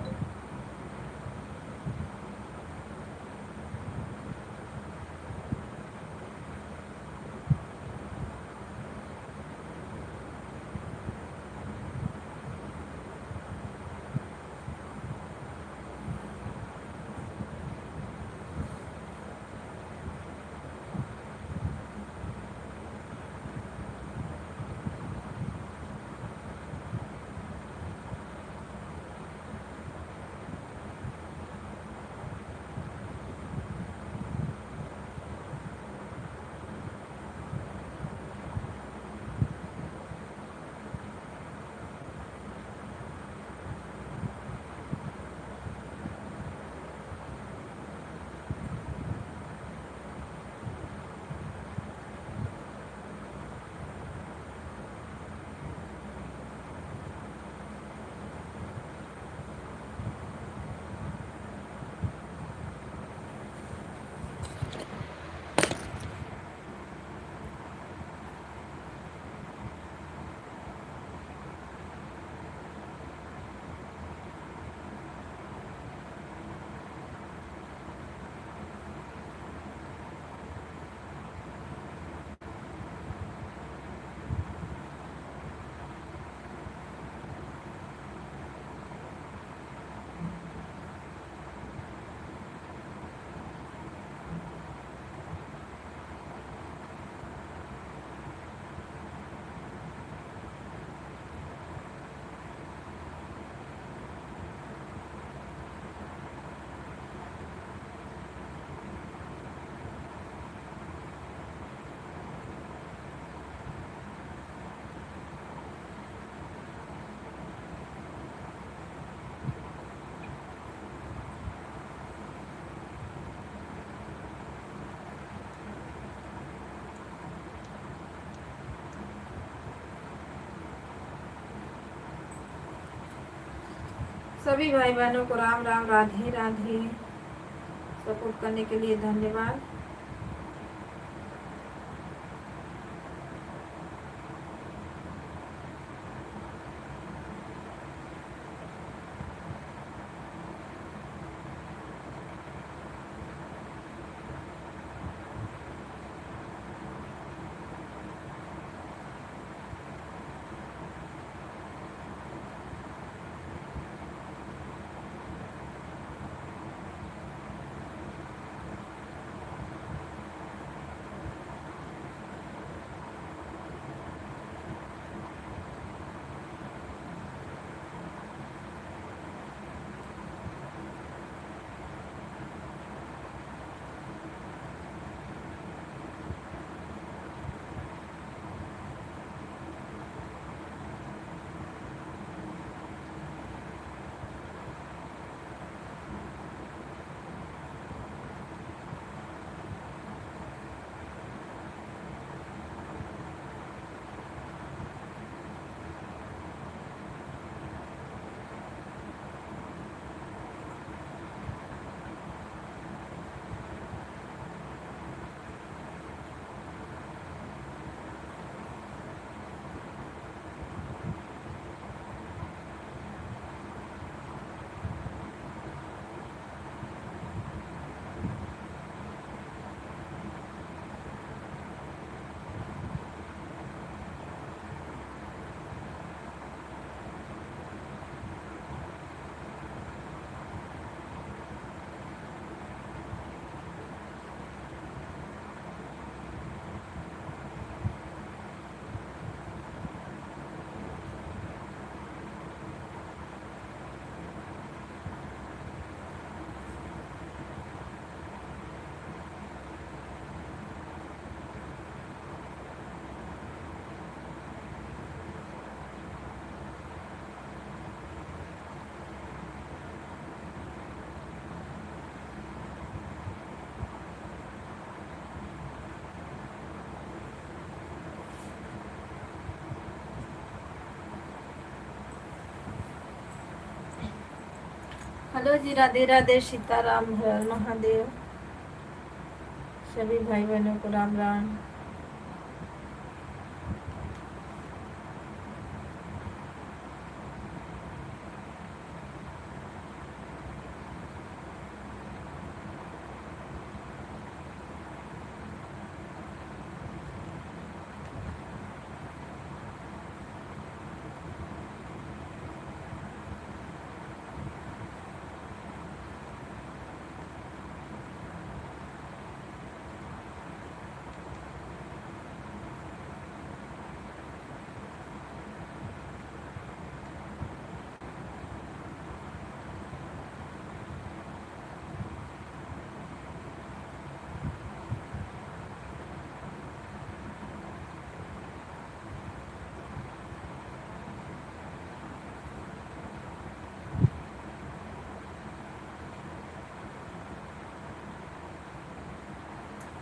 सभी भाई बहनों को राम राम, राधे राधे। सपोर्ट करने के लिए धन्यवाद। हेलो जी, राधे राधे, सीताराम, हर हर महादेव। सभी भाई बहनों को राम राम।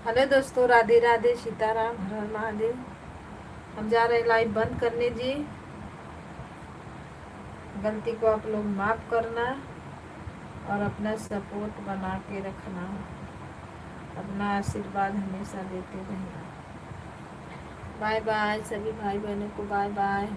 हेलो दोस्तों, राधे राधे, सीताराम, हर हर महादेव। हम जा रहे हैं लाइव बंद करने जी। गलती को आप लोग माफ करना और अपना सपोर्ट बना के रखना, अपना आशीर्वाद हमेशा देते रहना। बाय बाय सभी भाई बहनों को, बाय बाय।